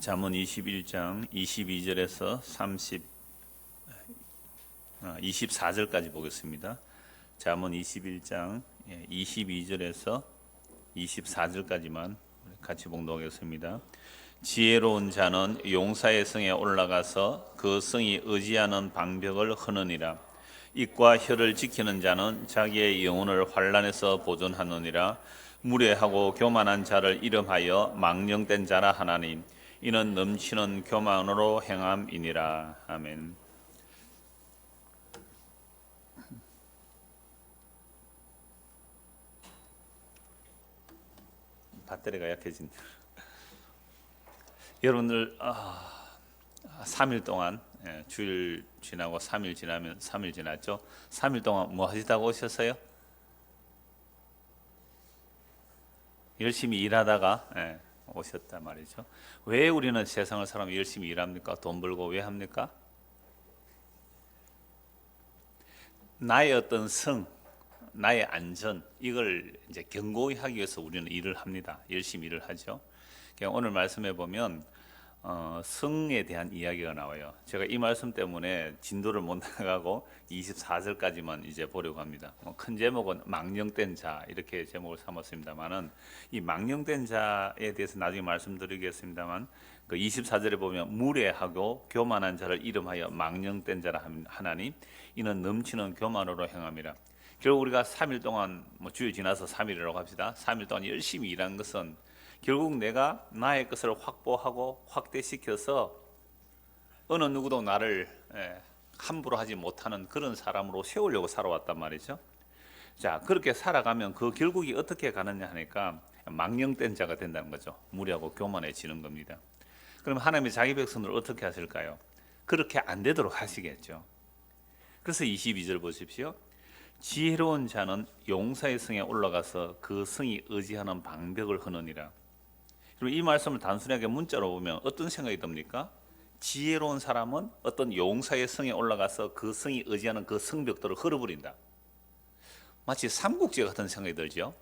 잠언 21장 22절에서 24절까지 보겠습니다. 잠언 21장 22절에서 24절까지만 같이 봉독하겠습니다. 지혜로운 자는 용사의 성에 올라가서 그 성이 의지하는 방벽을 허느니라. 입과 혀를 지키는 자는 자기의 영혼을 환난에서 보존하느니라. 무례하고 교만한 자를 이름하여 망령된 자라 하나니 이는 넘치는 교만으로 행함이니라. 아멘. 배터리가 약해진다. 여러분들 3일 동안 주일 지나고 3일 지나면 3일 지났죠? 3일 동안 뭐 하시다가 오셨어요? 열심히 일하다가 오셨단 말이죠. 왜 우리는 세상을 살아면 열심히 일합니까? 돈 벌고 왜 합니까? 나의 어떤 성, 나의 안전, 이걸 이제 견고히 하기 위해서 우리는 일을 합니다. 열심히 일을 하죠. 오늘 말씀해 보면 성에 대한 이야기가 나와요. 제가 이 말씀 때문에 진도를 못 나가고 24절까지만 이제 보려고 합니다. 큰 제목은 망령된 자 이렇게 제목을 삼았습니다만은 이 망령된 자에 대해서 나중에 말씀드리겠습니다만 그 24절에 보면 무례하고 교만한 자를 이름하여 망령된 자라 하나니 이는 넘치는 교만으로 행함이라. 결국 우리가 3일 동안 주일 지나서 3일이라고 합시다. 3일 동안 열심히 일한 것은 결국 내가 나의 것을 확보하고 확대시켜서 어느 누구도 나를 함부로 하지 못하는 그런 사람으로 세우려고 살아왔단 말이죠. 자, 그렇게 살아가면 그 결국이 어떻게 가느냐 하니까 망령된 자가 된다는 거죠. 무례하고 교만해지는 겁니다. 그럼 하나님이 자기 백성들을 어떻게 하실까요? 그렇게 안 되도록 하시겠죠. 그래서 22절 보십시오. 지혜로운 자는 용사의 성에 올라가서 그 성이 의지하는 방벽을 허느니라. 이 말씀을 단순하게 문자로 보면 어떤 생각이 듭니까? 지혜로운 사람은 어떤 용사의 성에 올라가서 그 성이 의지하는 그 성벽들을 헐어버린다. 마치 삼국지 같은 생각이 들죠.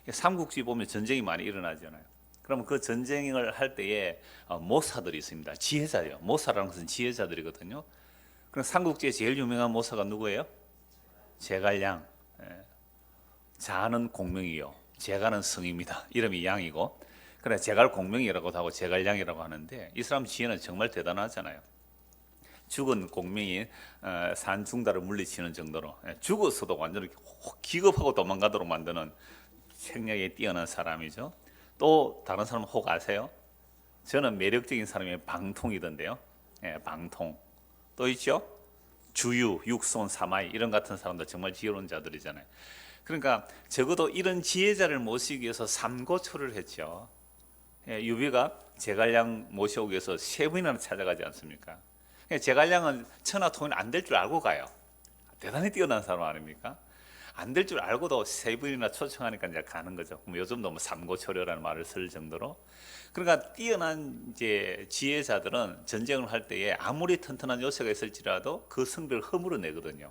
삼국지 보면 전쟁이 많이 일어나잖아요. 그러면 그 전쟁을 할 때에 모사들이 있습니다. 지혜자예요. 모사라는 것은 지혜자들이거든요. 그럼 삼국지에 제일 유명한 모사가 누구예요? 제갈량. 자는 공명이요, 제갈은 성입니다. 이름이 양이고, 그래 제갈 공명이라고도 하고 제갈량이라고 하는데 이 사람 지혜는 정말 대단하잖아요. 죽은 공명이 산중달을 물리치는 정도로 죽었어도 완전히 기겁하고 도망가도록 만드는 생략에 뛰어난 사람이죠. 또 다른 사람 혹 아세요? 저는 매력적인 사람이 방통이던데요. 방통. 또 있죠? 주유, 육손, 사마이 이런 같은 사람들 정말 지혜로운 자들이잖아요. 그러니까 적어도 이런 지혜자를 모시기 위해서 삼고초를 했죠. 유비가 제갈량 모셔오기 위해서 3번이나 찾아가지 않습니까? 제갈량은 천하통일 안 될 줄 알고 가요. 대단히 뛰어난 사람 아닙니까? 안 될 줄 알고도 3번이나 초청하니까 이제 가는 거죠. 요즘도 삼고초려라는 말을 쓸 정도로. 그러니까 뛰어난 이제 지혜자들은 전쟁을 할 때에 아무리 튼튼한 요새가 있을지라도 그 성벽을 허물어내거든요.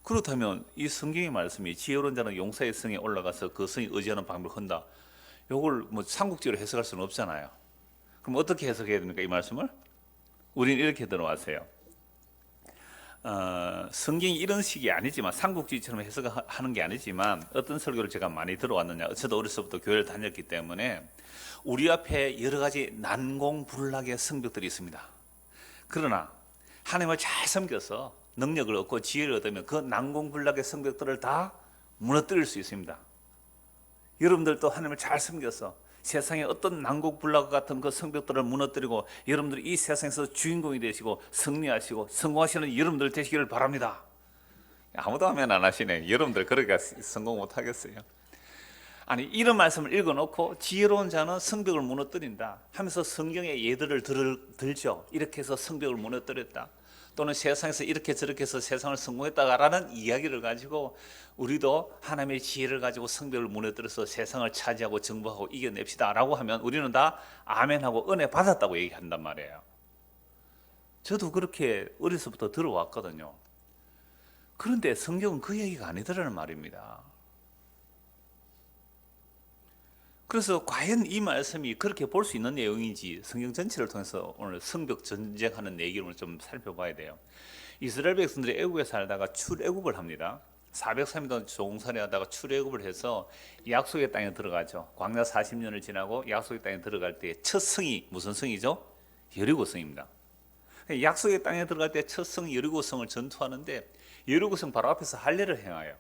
그렇다면 이 성경의 말씀이 지혜로운 자는 용사의 성에 올라가서 그 성이 의지하는 방법을 헌다. 이걸 삼국지로 해석할 수는 없잖아요. 그럼 어떻게 해석해야 됩니까? 이 말씀을? 우리는 이렇게 들어왔어요. 성경이 이런 식이 아니지만 삼국지처럼 해석하는 게 아니지만 어떤 설교를 제가 많이 들어왔느냐. 저도 어렸을 때부터 교회를 다녔기 때문에 우리 앞에 여러 가지 난공불락의 성벽들이 있습니다. 그러나 하나님을 잘 섬겨서 능력을 얻고 지혜를 얻으면 그 난공불락의 성벽들을 다 무너뜨릴 수 있습니다. 여러분들도 하나님을 잘 섬겨서 세상에 어떤 난공불락 같은 그 성벽들을 무너뜨리고 여러분들이 이 세상에서 주인공이 되시고 승리하시고 성공하시는 여러분들 되시기를 바랍니다. 아무도 하면 안 하시네. 여러분들 그렇게 성공 못 하겠어요? 아니, 이런 말씀을 읽어놓고 지혜로운 자는 성벽을 무너뜨린다 하면서 성경의 예들을 들죠. 이렇게 해서 성벽을 무너뜨렸다, 또는 세상에서 이렇게 저렇게 해서 세상을 성공했다라는 이야기를 가지고 우리도 하나님의 지혜를 가지고 성벽을 무너뜨려서 세상을 차지하고 정복하고 이겨냅시다 라고 하면 우리는 다 아멘하고 은혜 받았다고 얘기한단 말이에요. 저도 그렇게 어려서부터 들어왔거든요. 그런데 성경은 그 얘기가 아니더라는 말입니다. 그래서 과연 이 말씀이 그렇게 볼 수 있는 내용인지 성경 전체를 통해서 오늘 성벽 전쟁하는 내용을 좀 살펴봐야 돼요. 이스라엘 백성들이 애국에 살다가 출애국을 합니다. 403년 종살이하다가 출애굽을 해서 약속의 땅에 들어가죠. 광야 40년을 지나고 약속의 땅에 들어갈 때 첫 성이 무슨 성이죠? 여리고성입니다. 약속의 땅에 들어갈 때 첫 성 여리고성을 전투하는데 여리고성 바로 앞에서 할례를 행하여.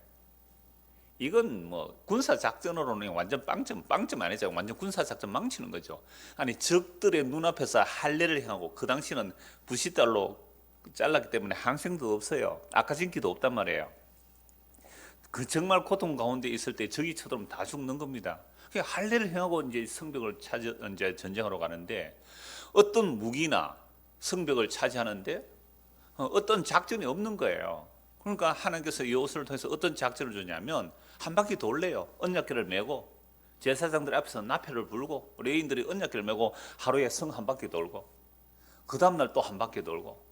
이건 뭐 군사 작전으로는 완전 빵점 아니죠. 완전 군사 작전 망치는 거죠. 아니 적들의 눈앞에서 할례를 행하고, 그 당시는 부싯달로 잘랐기 때문에 항생도 없어요. 아까진기도 없단 말이에요. 그 정말 고통 가운데 있을 때 적이 쳐들어오면 다 죽는 겁니다. 할례를 행하고 이제 성벽을 이제 전쟁하러 가는데 어떤 무기나 성벽을 차지하는데 어떤 작전이 없는 거예요. 그러니까 하나님께서 여호수아를 통해서 어떤 작전을 주냐면 한 바퀴 돌래요. 언약궤를 메고 제사장들 앞에서 나팔을 불고 레위인들이 언약궤를 메고 하루에 성 한 바퀴 돌고 그 다음날 또 한 바퀴 돌고.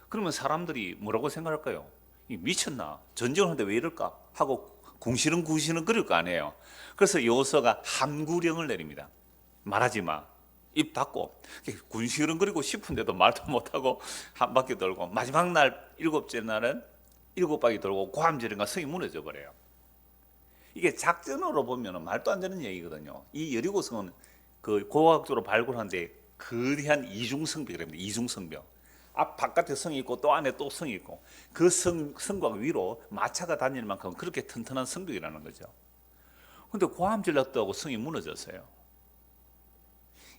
그러면 사람들이 뭐라고 생각할까요? 미쳤나? 전쟁을 하는데 왜 이럴까? 하고 궁시렁 그럴 거 아니에요. 그래서 여호수아가 함구령을 내립니다. 말하지 마. 입 닫고. 군시렁거리고 싶은데도 말도 못하고 한 바퀴 돌고, 마지막 날 일곱째 날은 일곱 바퀴 돌고 고함지른가 성이 무너져 버려요. 이게 작전으로 보면 말도 안 되는 얘기거든요. 이 여리고성은 그 고고학적으로 발굴하는데 거대한 이중성벽이랍니다. 이중성벽. 앞 바깥에 성이 있고 또 안에 또 성이 있고, 그 성곽 위로 마차가 다닐 만큼 그렇게 튼튼한 성벽이라는 거죠. 근데 고함 질렀다고 성이 무너졌어요.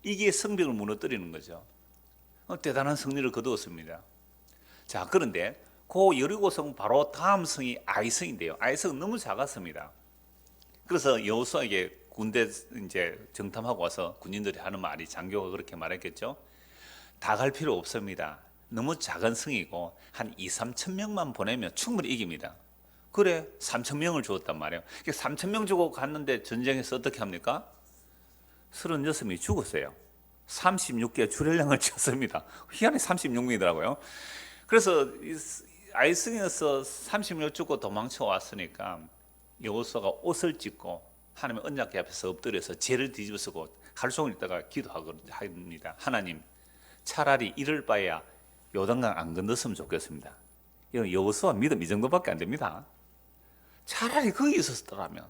이게 성벽을 무너뜨리는 거죠. 대단한 승리를 거두었습니다. 자, 그런데 그 여리고성 바로 다음 성이 아이성인데요. 아이성은 너무 작았습니다. 그래서 여호수아에게 군대 이제 정탐하고 와서 군인들이 하는 말이, 장교가 그렇게 말했겠죠. 다 갈 필요 없습니다. 너무 작은 성이고 한 2, 3천 명만 보내면 충분히 이깁니다. 그래, 3천 명을 주었단 말이에요. 3천 명 주고 갔는데 전쟁에서 어떻게 합니까? 36명이 죽었어요. 36개 출혈량을 쳤습니다. 희한히 36명이더라고요. 그래서 아이성에서 30명 죽고 도망쳐 왔으니까 여호수아가 옷을 찢고 하나님의 언약궤 앞에서 엎드려서 죄를 뒤집어쓰고 하루 종일 있다가 기도합니다. 하나님, 차라리 이럴 바에야 요단강 안 건넜으면 좋겠습니다. 이건 여호수아 믿음 이 정도밖에 안 됩니다. 차라리 거기 있었더라면.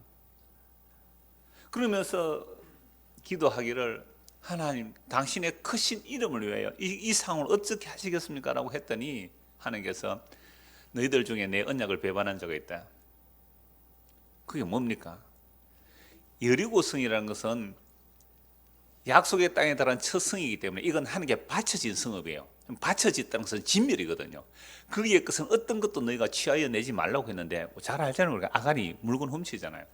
그러면서 기도하기를, 하나님, 당신의 크신 이름을 위하여 이 상황을 어떻게 하시겠습니까? 라고 했더니 하나님께서 너희들 중에 내 언약을 배반한 자가 있다. 그게 뭡니까? 여리고성이라는 것은 약속의 땅에 달한 첫 성이기 때문에 이건 하나님께 바쳐진 성읍이에요. 바쳐졌다는 것은 진멸이거든요. 거기에 것은 어떤 것도 너희가 취하여 내지 말라고 했는데, 잘 알잖아요. 우리가 아간이 물건 훔치잖아요.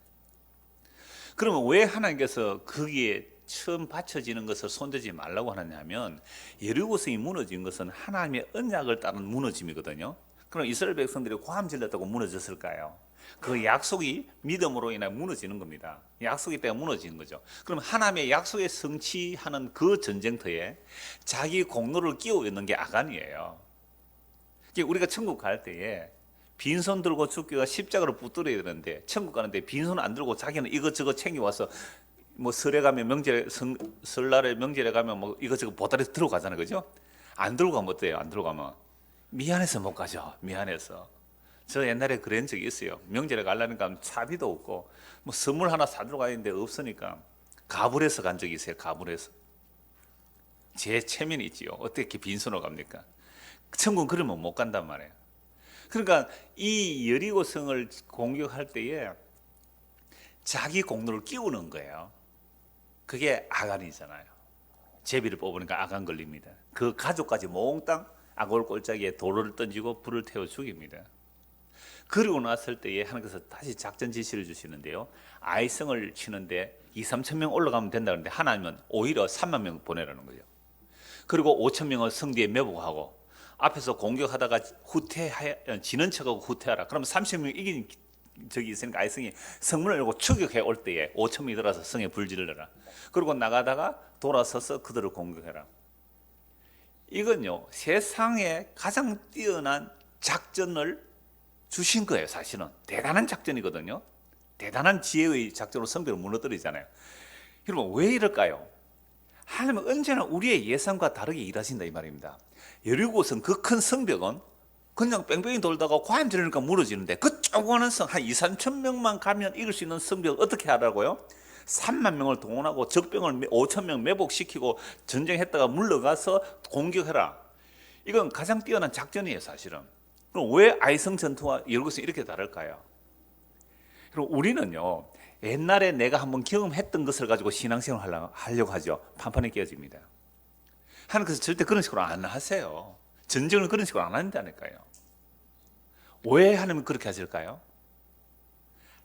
그러면 왜 하나님께서 거기에 처음 바쳐지는 것을 손대지 말라고 하느냐면, 여리고성이 무너진 것은 하나님의 언약을 따른 무너짐이거든요. 그럼 이스라엘 백성들이 고함 질렀다고 무너졌을까요? 그 약속이 믿음으로 인해 무너지는 겁니다. 약속이 때문에 무너지는 거죠. 그럼 하나님의 약속에 성취하는 그 전쟁터에 자기 공로를 끼워 있는 게 아간이에요. 우리가 천국 갈 때에 빈손 들고 죽기가 십자가로 붙들어야 되는데, 천국 가는데 빈손 안 들고 자기는 이것저것 챙겨와서, 뭐 설에 가면 설날에 명절에 가면 뭐 이것저것 보따리 들어가잖아요. 그죠? 안 들고 가면 어때요? 안 들고 가면 미안해서 못 가죠. 미안해서. 저 옛날에 그런 적이 있어요. 명절에 가려니까 차비도 없고 뭐 선물 하나 사들고 가야 되는데 없으니까 가불해서 간 적이 있어요. 가불해서. 제 체면이 있지요. 어떻게 빈손으로 갑니까? 천국은 그러면 못 간단 말이에요. 그러니까 이 여리고성을 공격할 때에 자기 공로를 끼우는 거예요. 그게 아간이잖아요. 제비를 뽑으니까 아간 걸립니다. 그 가족까지 몽땅 아골 골짜기에 돌을 던지고 불을 태워 죽입니다. 그러고 났을 때에 하나님께서 다시 작전 지시를 주시는데요. 아이성을 치는데 2, 3천 명 올라가면 된다는데 하나님은 오히려 3만 명 보내라는 거죠. 그리고 5천 명을 성뒤에 매복하고 앞에서 공격하다가 지는 척하고 후퇴하라. 그러면 30명 이긴 적이 있으니까 아이성이 성문을 열고 추격해 올 때에 5천 명이 들어서 성에 불 지르라. 그리고 나가다가 돌아서서 그들을 공격해라. 이건요, 세상에 가장 뛰어난 작전을 주신 거예요. 사실은 대단한 작전이거든요. 대단한 지혜의 작전으로 성벽을 무너뜨리잖아요. 여러분 왜 이럴까요? 하나님은 언제나 우리의 예상과 다르게 일하신다 이 말입니다. 여리고성 그 큰 성벽은 그냥 뺑뺑이 돌다가 과연 지르니까 무너지는데 그 조그마한 성 한 2, 3천 명만 가면 이길 수 있는 성벽을 어떻게 하라고요? 3만 명을 동원하고 적병을 5천 명 매복시키고 전쟁했다가 물러가서 공격해라. 이건 가장 뛰어난 작전이에요 사실은. 그럼 왜 아이성 전투와 여리고성이 이렇게 다를까요? 그럼 우리는요 옛날에 내가 한번 경험했던 것을 가지고 신앙생활 하려고 하죠. 판판이 깨어집니다. 하나님께서 절대 그런 식으로 안 하세요. 전쟁을 그런 식으로 안 한다니까요. 왜 하나님은 그렇게 하실까요?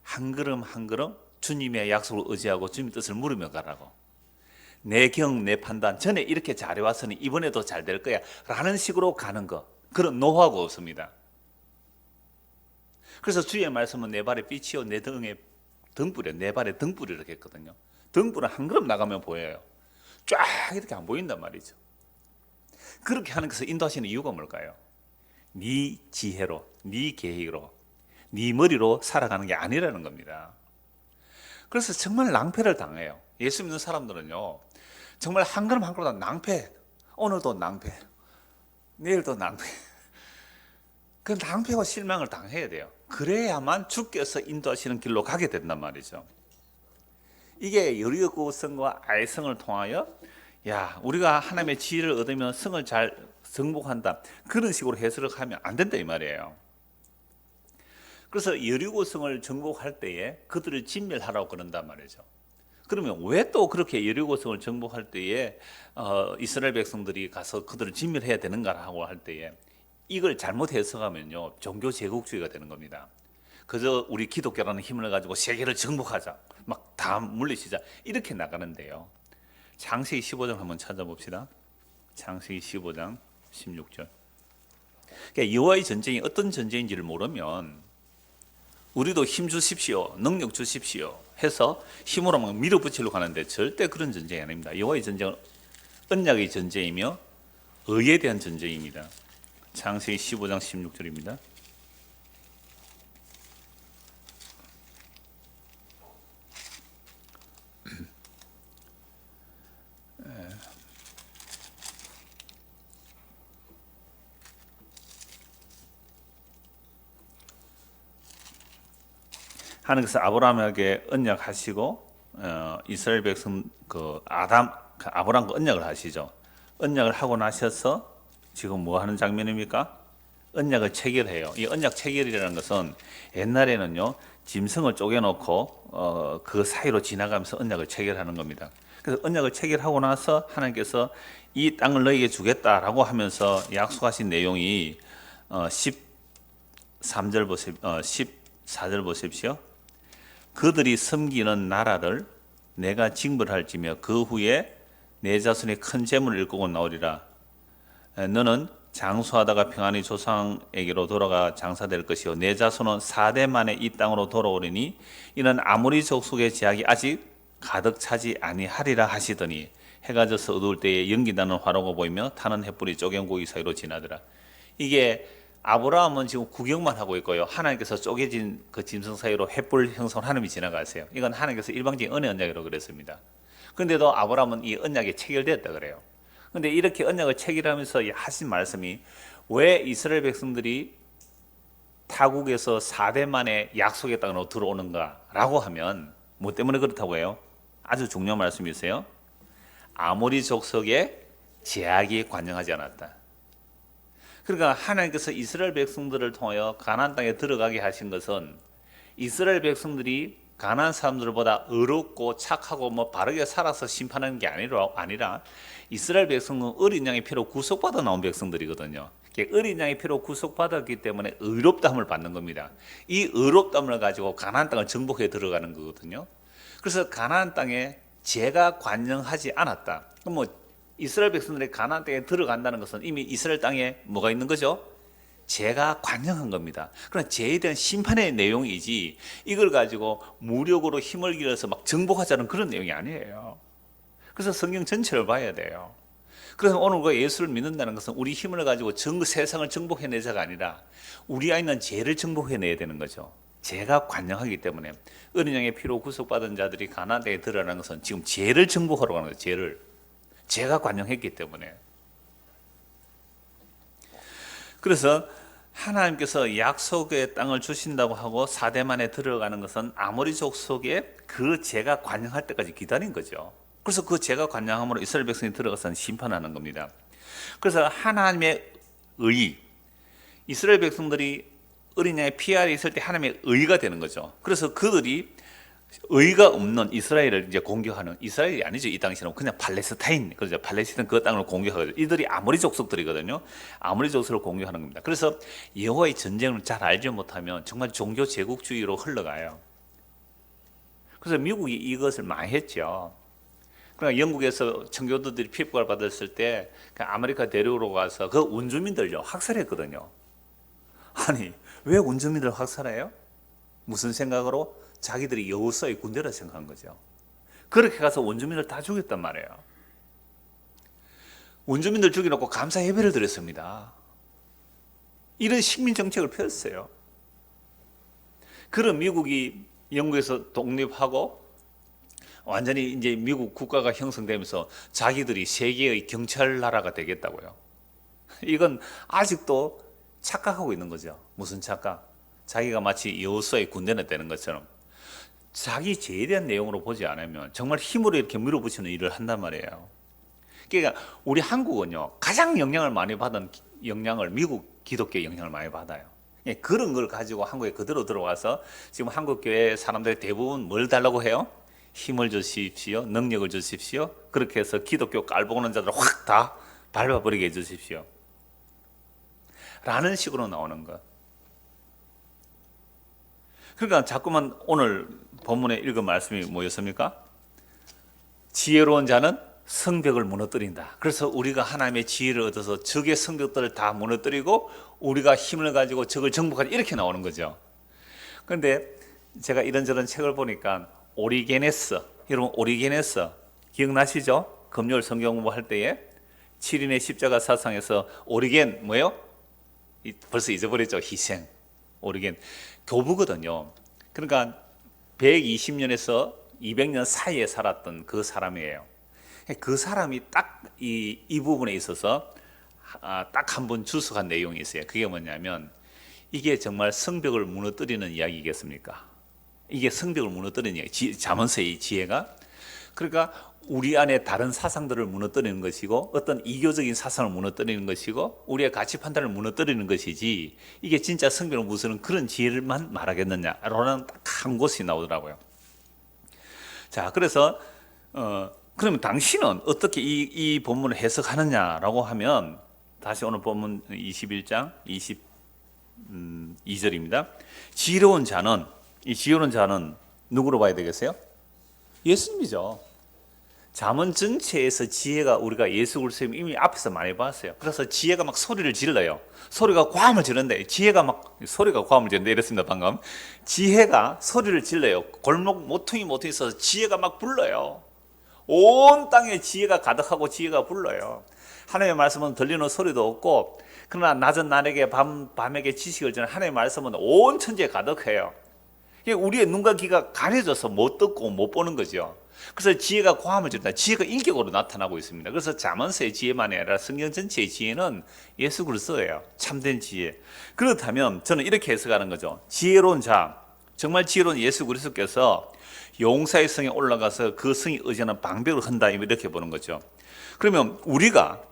한 걸음 한 걸음 주님의 약속을 의지하고 주님의 뜻을 물으며 가라고. 내 경, 내 판단, 전에 이렇게 잘해왔으니 이번에도 잘 될 거야 라는 식으로 가는 거, 그런 노하우가 없습니다. 그래서 주의 말씀은 내 발에 빛이요 내 등에 등불이요, 내 발에 등불이 이렇게 했거든요. 등불은 한 걸음 나가면 보여요. 쫙 이렇게 안 보인단 말이죠. 그렇게 하는 것을 인도하시는 이유가 뭘까요? 네 지혜로, 네 계획으로, 네 머리로 살아가는 게 아니라는 겁니다. 그래서 정말 낭패를 당해요. 예수 믿는 사람들은요 정말 한 걸음 한 걸음 다 낭패. 오늘도 낭패, 내일도 낭패. 그 낭패와 실망을 당해야 돼요. 그래야만 주께서 인도하시는 길로 가게 된단 말이죠. 이게 여리고성과 아이성을 통하여 야 우리가 하나님의 지혜를 얻으면 성을 잘 정복한다 그런 식으로 해석을 하면 안 된다 이 말이에요. 그래서 여리고성을 정복할 때에 그들을 진멸하라고 그런단 말이죠. 그러면 왜 또 그렇게 여리고성을 정복할 때에 이스라엘 백성들이 가서 그들을 진멸해야 되는가라고 할 때에 이걸 잘못 해석하면요 종교 제국주의가 되는 겁니다. 그저 우리 기독교라는 힘을 가지고 세계를 정복하자, 막 다 물리치자 이렇게 나가는데요. 창세기 15장 한번 찾아봅시다. 창세기 15장 16절. 그러니까 여호와의 전쟁이 어떤 전쟁인지를 모르면 우리도 힘 주십시오, 능력 주십시오 해서 힘으로 막 밀어붙이려고 하는데 절대 그런 전쟁이 아닙니다. 여호와의 전쟁은 언약의 전쟁이며 의에 대한 전쟁입니다. 창세기 15장 16절입니다. 하나님께서 아브라함에게 언약하시고 이스라엘 백성 아브라함과 언약을 하시죠. 언약을 하고 나셔서 지금 뭐 하는 장면입니까? 언약을 체결해요. 이 언약 체결이라는 것은 옛날에는요 짐승을 쪼개놓고 그 사이로 지나가면서 언약을 체결하는 겁니다. 그래서 언약을 체결하고 나서 하나님께서 이 땅을 너에게 주겠다라고 하면서 약속하신 내용이 13절 보십시오. 14절 보십시오. 그들이 섬기는 나라를 내가 징벌할지며 그 후에 내 자손이 큰 재물을 일구고 나오리라. 너는 장수하다가 평안히 조상에게로 돌아가 장사될 것이요 내 자손은 4대 만에 이 땅으로 돌아오리니 이는 아모리 족속의 제약이 아직 가득 차지 아니하리라 하시더니 해가 져서 어두울 때에 연기나는 화로가 보이며 타는 횃불이 쪼갠 고기 사이로 지나더라. 이게 아브라함은 지금 구경만 하고 있고요. 하나님께서 쪼개진 그 짐승 사이로 횃불 형성을 하나님이 지나가세요. 이건 하나님께서 일방적인 은혜 언약이라고 그랬습니다. 그런데도 아브라함은 이 언약이 체결되었다 그래요. 그런데 이렇게 언약을 체결하면서 하신 말씀이 왜 이스라엘 백성들이 타국에서 4대 만에 약속의 땅으로 들어오는가라고 하면 뭐 때문에 그렇다고 해요? 아주 중요한 말씀이세요. 아모리 족속의 제약이 관영하지 않았다. 그러니까 하나님께서 이스라엘 백성들을 통하여 가나안 땅에 들어가게 하신 것은 이스라엘 백성들이 가나안 사람들보다 의롭고 착하고 뭐 바르게 살아서 심판하는 게 아니라 이스라엘 백성은 어린 양의 피로 구속받아 나온 백성들이거든요. 어린 양의 피로 구속받았기 때문에 의롭다함을 받는 겁니다. 이 의롭다함을 가지고 가나안 땅을 정복해 들어가는 거거든요. 그래서 가나안 땅에 죄가 관영하지 않았다. 그럼 뭐 이스라엘 백성들이 가나안 땅에 들어간다는 것은 이미 이스라엘 땅에 뭐가 있는 거죠? 죄가 관영한 겁니다. 그러나 죄에 대한 심판의 내용이지 이걸 가지고 무력으로 힘을 기울여서 막 정복하자는 그런 내용이 아니에요. 그래서 성경 전체를 봐야 돼요. 그래서 오늘 그 예수를 믿는다는 것은 우리 힘을 가지고 세상을 정복해내자가 아니라 우리 안에 있는 죄를 정복해내야 되는 거죠. 제가 관영하기 때문에 어린 양의 피로 구속받은 자들이 가나안 땅에 들어가는 것은 지금 죄를 정복하러 가는 거예요. 죄를. 제가 관영했기 때문에. 그래서 하나님께서 약속의 땅을 주신다고 하고 사대만에 들어가는 것은 아모리 족속에 그 제가 관영할 때까지 기다린 거죠. 그래서 그 제가 관영함으로 이스라엘 백성이 들어가서 심판하는 겁니다. 그래서 하나님의 의, 이스라엘 백성들이 어린 양의 피 아래 있을 때 하나님의 의가 되는 거죠. 그래서 그들이 의가 없는 이스라엘을 이제 공격하는, 이스라엘이 아니죠. 이 당시는 그냥 팔레스타인, 그죠. 팔레스타인 그 땅을 공격하거든요. 이들이 아모리 족속들이거든요. 아모리 족속을 공격하는 겁니다. 그래서 여호와의 전쟁을 잘 알지 못하면 정말 종교 제국주의로 흘러가요. 그래서 미국이 이것을 많이 했죠. 그러니까 영국에서 청교도들이 피부를 받았을 때 아메리카 대륙으로 가서 그 원주민들요 학살했거든요. 아니 왜 원주민들 학살해요? 무슨 생각으로? 자기들이 여호수아의 군대라 생각한 거죠. 그렇게 가서 원주민들 다 죽였단 말이에요. 원주민들 죽여놓고 감사 예배를 드렸습니다. 이런 식민 정책을 펴었어요. 그런 미국이 영국에서 독립하고 완전히 이제 미국 국가가 형성되면서 자기들이 세계의 경찰 나라가 되겠다고요. 이건 아직도 착각하고 있는 거죠. 무슨 착각? 자기가 마치 여호수아의 군대나 되는 것처럼 자기 죄에 대한 내용으로 보지 않으면 정말 힘으로 이렇게 밀어붙이는 일을 한단 말이에요. 그러니까 우리 한국은요 가장 영향을 많이 받은 영향을 미국 기독교의 영향을 많이 받아요. 그런 걸 가지고 한국에 그대로 들어와서 지금 한국 교회 사람들이 대부분 뭘 달라고 해요? 힘을 주십시오, 능력을 주십시오. 그렇게 해서 기독교 깔보는 자들 확 다 밟아버리게 해주십시오. 라는 식으로 나오는 것. 그러니까 자꾸만 오늘 본문에 읽은 말씀이 뭐였습니까? 지혜로운 자는 성벽을 무너뜨린다. 그래서 우리가 하나님의 지혜를 얻어서 적의 성벽들을 다 무너뜨리고 우리가 힘을 가지고 적을 정복하자 이렇게 나오는 거죠. 그런데 제가 이런저런 책을 보니까 오리게네스, 여러분 오리게네스 기억나시죠? 금요일 성경 공부할 때에 7인의 십자가 사상에서 오리겐 뭐예요? 벌써 잊어버렸죠. 희생. 오리겐 교부거든요. 그러니까 120년에서 200년 사이에 살았던 그 사람이에요. 그 사람이 딱 이 부분에 있어서 딱 한 번 주석한 내용이 있어요. 그게 뭐냐면 이게 정말 성벽을 무너뜨리는 이야기겠습니까? 이게 성벽을 무너뜨리는 이야기, 잠언서의 지혜가. 그러니까 우리 안에 다른 사상들을 무너뜨리는 것이고 어떤 이교적인 사상을 무너뜨리는 것이고 우리의 가치 판단을 무너뜨리는 것이지 이게 진짜 성벽을 무너뜨리는 그런 지혜를만 말하겠느냐라는 딱 한 곳이 나오더라고요. 자, 그래서 그러면 당신은 어떻게 이 본문을 해석하느냐라고 하면 다시 오늘 본문 21장 22절입니다. 지혜로운 자는, 이 지혜로운 자는 누구로 봐야 되겠어요? 예수님이죠. 잠언 전체에서 지혜가 우리가 예수 그리스도 이미 앞에서 많이 봤어요. 그래서 지혜가 막 소리를 질러요. 소리가 고함을 지르는데 지혜가 막 소리가 고함을 지르는데 이랬습니다. 방금 지혜가 소리를 질러요. 골목 모퉁이 있어서 지혜가 막 불러요. 온 땅에 지혜가 가득하고 지혜가 불러요. 하나님의 말씀은 들리는 소리도 없고 그러나 낮은 날에게 밤에게 지식을 주는 하나님의 말씀은 온 천지에 가득해요. 우리의 눈과 귀가 가려져서 못 듣고 못 보는 거죠. 그래서 지혜가 고함을 지른다. 지혜가 인격으로 나타나고 있습니다. 그래서 잠언서의 지혜만이 아니라 성경 전체의 지혜는 예수 그리스도예요. 참된 지혜. 그렇다면 저는 이렇게 해석하는 거죠. 지혜로운 자, 정말 지혜로운 예수 그리스도께서 용사의 성에 올라가서 그 성이 의지하는 방벽을 흔다 이렇게 보는 거죠. 그러면 우리가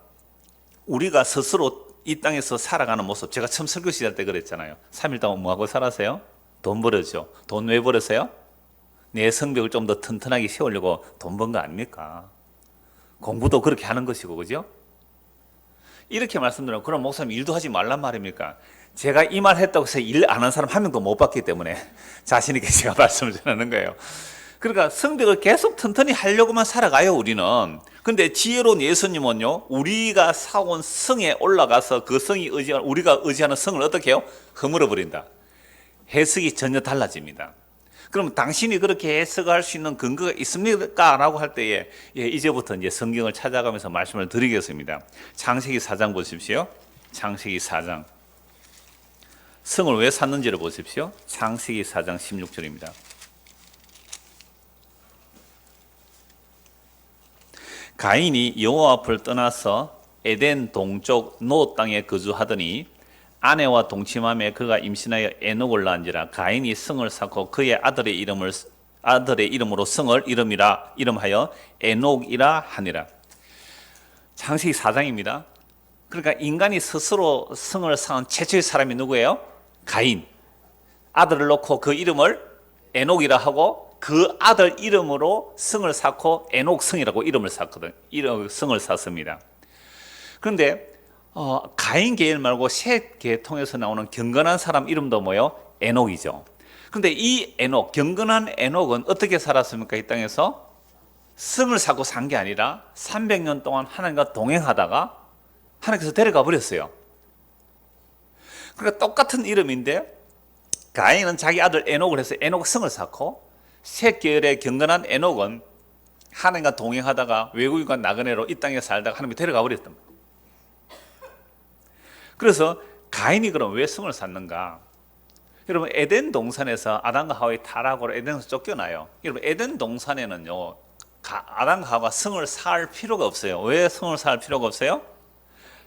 스스로 이 땅에서 살아가는 모습, 제가 처음 설교 시작 때 그랬잖아요. 3일 동안 뭐하고 살았어요? 돈 벌었죠. 돈 왜 벌었어요? 내 성벽을 좀 더 튼튼하게 세우려고 돈 번 거 아닙니까? 공부도 그렇게 하는 것이고, 그죠? 이렇게 말씀드리면 그럼 목사님 일도 하지 말란 말입니까? 제가 이 말 했다고 해서 일 안 한 사람 한 명도 못 봤기 때문에 자신 있게 제가 말씀을 전하는 거예요. 그러니까 성벽을 계속 튼튼히 하려고만 살아가요, 우리는. 근데 지혜로운 예수님은요, 우리가 사온 성에 올라가서 그 성이 우리가 의지하는 성을 어떻게 해요? 허물어 버린다. 해석이 전혀 달라집니다. 그럼 당신이 그렇게 해석할 수 있는 근거가 있습니까? 라고 할 때에 이제부터 이제 성경을 찾아가면서 말씀을 드리겠습니다. 창세기 4장 보십시오. 창세기 4장. 성을 왜 샀는지를 보십시오. 창세기 4장 16절입니다. 가인이 여호와 앞을 떠나서 에덴 동쪽 노 땅에 거주하더니 아내와 동침함에 그가 임신하여 에녹을 낳은지라. 가인이 성을 쌓고 그의 아들의 이름으로 성을 이름하여 에녹이라 하니라. 창세기 4장입니다. 그러니까 인간이 스스로 성을 쌓은 최초의 사람이 누구예요? 가인. 아들을 놓고 그 이름을 에녹이라 하고 그 아들 이름으로 성을 쌓고 에녹성이라고 성을 쌓습니다. 그런데 가인 계열 말고 셋 계통에서 나오는 경건한 사람 이름도 뭐예요? 에녹이죠. 그런데 이 에녹, 경건한 에녹은 어떻게 살았습니까? 이 땅에서 성을 쌓고 산 게 아니라 300년 동안 하나님과 동행하다가 하나님께서 데려가 버렸어요. 그러니까 똑같은 이름인데 가인은 자기 아들 에녹을 해서 에녹성을 쌓고 셋 계열의 경건한 에녹은 하나님과 동행하다가 외국인과 나그네로 이 땅에 살다가 하나님이 데려가 버렸단 말이에요. 그래서 가인이 그럼 왜 성을 쌓는가? 여러분 에덴 동산에서 아담과 하와의 타락으로 에덴에서 쫓겨나요. 여러분 에덴 동산에는요 아담과 하와가 성을 쌓을 필요가 없어요. 왜 성을 쌓을 필요가 없어요?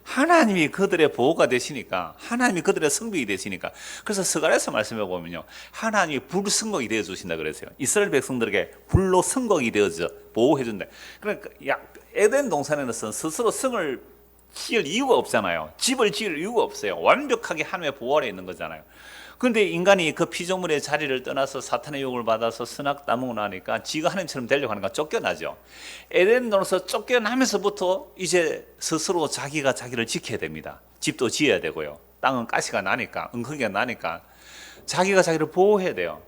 하나님이 그들의 보호가 되시니까, 하나님이 그들의 성벽이 되시니까. 그래서 스가랴서 말씀해 보면요, 하나님이 불성벽이 되어 주신다 그랬어요. 이스라엘 백성들에게 불로 성벽이 되어져 보호해 준다. 그러니까 에덴 동산에는 스스로 성을 지을 이유가 없잖아요. 집을 지을 이유가 없어요. 완벽하게 하나님의 보호 아래 있는 거잖아요. 그런데 인간이 그 피조물의 자리를 떠나서 사탄의 유혹을 받아서 선악 따먹고 나니까 지가 하나님처럼 되려고 하니까 쫓겨나죠. 에덴으로서 쫓겨나면서부터 이제 스스로 자기가 자기를 지켜야 됩니다. 집도 지어야 되고요. 땅은 가시가 나니까, 엉덩이가 나니까 자기가 자기를 보호해야 돼요.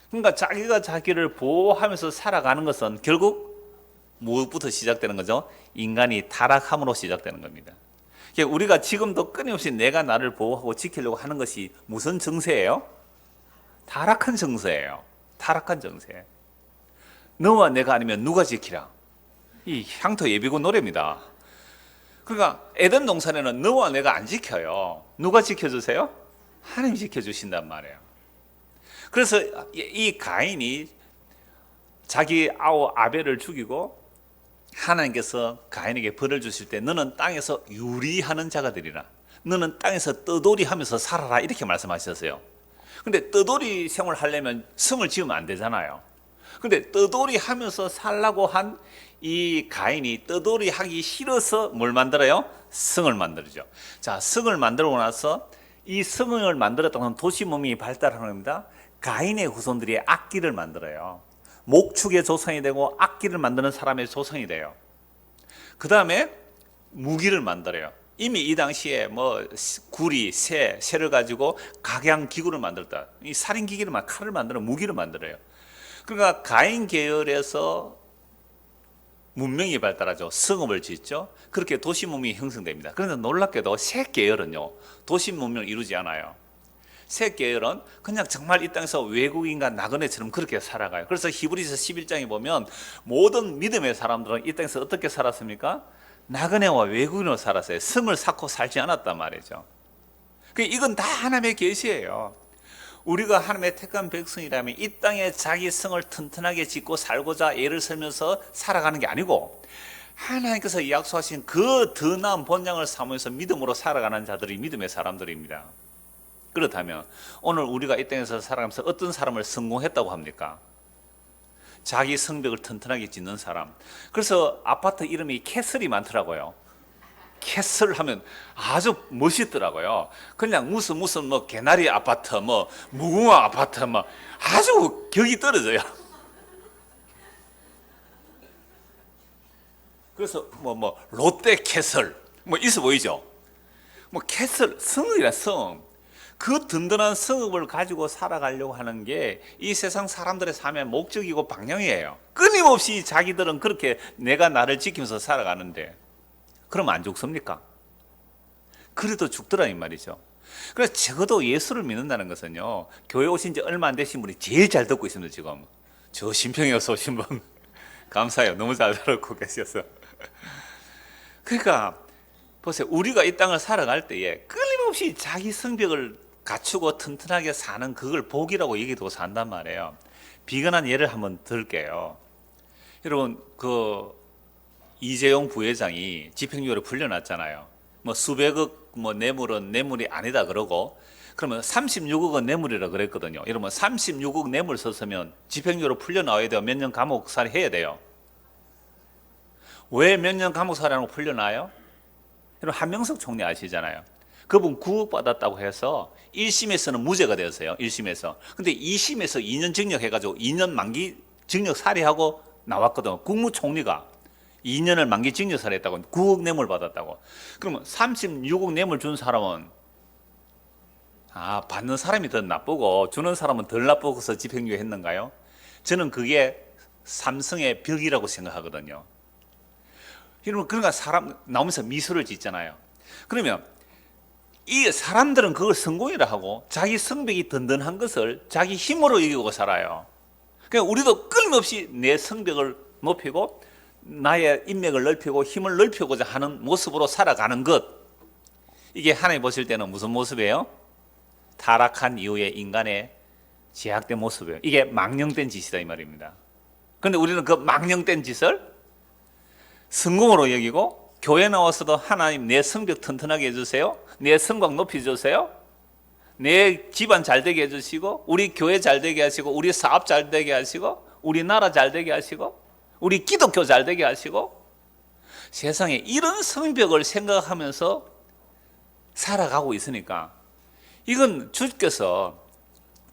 그러니까 자기가 자기를 보호하면서 살아가는 것은 결국 무엇부터 시작되는 거죠? 인간이 타락함으로 시작되는 겁니다. 우리가 지금도 끊임없이 내가 나를 보호하고 지키려고 하는 것이 무슨 정세예요? 타락한 정세예요. 타락한 정세. 너와 내가 아니면 누가 지키라? 이 향토 예비군 노래입니다. 그러니까 에덴 동산에는 너와 내가 안 지켜요. 누가 지켜주세요? 하나님이 지켜주신단 말이에요. 그래서 이 가인이 자기 아우 아벨을 죽이고 하나님께서 가인에게 벌을 주실 때 너는 땅에서 유리하는 자가 되리라. 너는 땅에서 떠돌이 하면서 살아라 이렇게 말씀하셨어요. 근데 떠돌이 생활을 하려면 성을 지으면 안 되잖아요. 근데 떠돌이 하면서 살라고 한 이 가인이 떠돌이 하기 싫어서 뭘 만들어요? 성을 만들죠. 자, 성을 만들고 나서 이 성을 만들었다는 도시문명이 발달하는 겁니다. 가인의 후손들이 악기를 만들어요. 목축의 조상이 되고 악기를 만드는 사람의 조상이 돼요. 그 다음에 무기를 만들어요. 이미 이 당시에 뭐 구리, 새를 가지고 각양기구를 만들었다. 이 살인기기를 칼을 만드는 무기를 만들어요. 그러니까 가인 계열에서 문명이 발달하죠. 성읍을 짓죠. 그렇게 도시 문명이 형성됩니다. 그런데 놀랍게도 셋 계열은요 도시 문명을 이루지 않아요. 셋 계열은 그냥 정말 이 땅에서 외국인과 나그네처럼 그렇게 살아가요. 그래서 히브리서 11장에 보면 모든 믿음의 사람들은 이 땅에서 어떻게 살았습니까? 나그네와 외국인으로 살았어요. 성을 쌓고 살지 않았단 말이죠. 이건 다 하나님의 계시예요. 우리가 하나님의 택한 백성이라면 이 땅에 자기 성을 튼튼하게 짓고 살고자 애를 쓰면서 살아가는 게 아니고 하나님께서 약속하신 그 더 나은 본향을 삼으면서 믿음으로 살아가는 자들이 믿음의 사람들입니다. 그렇다면 오늘 우리가 이 땅에서 살아가면서 어떤 사람을 성공했다고 합니까? 자기 성벽을 튼튼하게 짓는 사람. 그래서 아파트 이름이 캐슬이 많더라고요. 캐슬 하면 아주 멋있더라고요. 그냥 무슨 뭐 개나리 아파트, 뭐 무궁화 아파트, 뭐 아주 격이 떨어져요. 그래서 뭐 롯데 캐슬 뭐 있어 보이죠. 뭐 캐슬 성이라 성. 그 든든한 성읍을 가지고 살아가려고 하는 게 이 세상 사람들의 삶의 목적이고 방향이에요. 끊임없이 자기들은 그렇게 내가 나를 지키면서 살아가는데 그럼 안 죽습니까? 그래도 죽더라 이 말이죠. 그래서 적어도 예수를 믿는다는 것은요 교회 오신 지 얼마 안 되신 분이 제일 잘 듣고 있습니다. 지금 저 신평에서 오신 분 감사해요. 너무 잘 들었고 계셔서. 그러니까 보세요. 우리가 이 땅을 살아갈 때에 끊임없이 자기 성벽을 갖추고 튼튼하게 사는 그걸 복이라고 얘기하고 산단 말이에요. 비근한 예를 한번 들게요. 여러분 이재용 부회장이 집행유예를 풀려났잖아요. 뭐 수백억 뇌물은 뇌물이 아니다 그러고, 그러면 36억 원 뇌물이라 그랬거든요. 여러분 36억 뇌물 썼으면 집행유예로 풀려나와야 돼요? 몇 년 감옥살이 해야 돼요? 왜 몇 년 감옥살이라고 풀려나요? 여러분 한명석 총리 아시잖아요. 그분 9억 받았다고 해서 1심에서는 무죄가 되었어요. 1심에서. 근데 2심에서 2년 징역해가지고 2년 만기 징역 살해하고 나왔거든요. 국무총리가 2년을 만기 징역 살해했다고, 9억 뇌물 받았다고. 그러면 36억 뇌물 준 사람은 받는 사람이 더 나쁘고 주는 사람은 덜 나쁘고서 집행유예 했는가요? 저는 그게 삼성의 벽이라고 생각하거든요. 여러분 그러니까 사람 나오면서 미소를 짓잖아요. 그러면 이 사람들은 그걸 성공이라 하고 자기 성벽이 든든한 것을 자기 힘으로 이기고 살아요. 그러니까 우리도 끊임없이 내 성벽을 높이고 나의 인맥을 넓히고 힘을 넓히고자 하는 모습으로 살아가는 것, 이게 하나님 보실 때는 무슨 모습이에요? 타락한 이후에 인간의 제약된 모습이에요. 이게 망령된 짓이다 이 말입니다. 그런데 우리는 그 망령된 짓을 성공으로 여기고, 교회 나와서도 하나님 내 성벽 튼튼하게 해주세요, 내 성곽 높여주세요, 내 집안 잘 되게 해주시고, 우리 교회 잘 되게 하시고, 우리 사업 잘 되게 하시고, 우리 나라 잘 되게 하시고, 우리 기독교 잘 되게 하시고, 세상에 이런 성벽을 생각하면서 살아가고 있으니까, 이건 주께서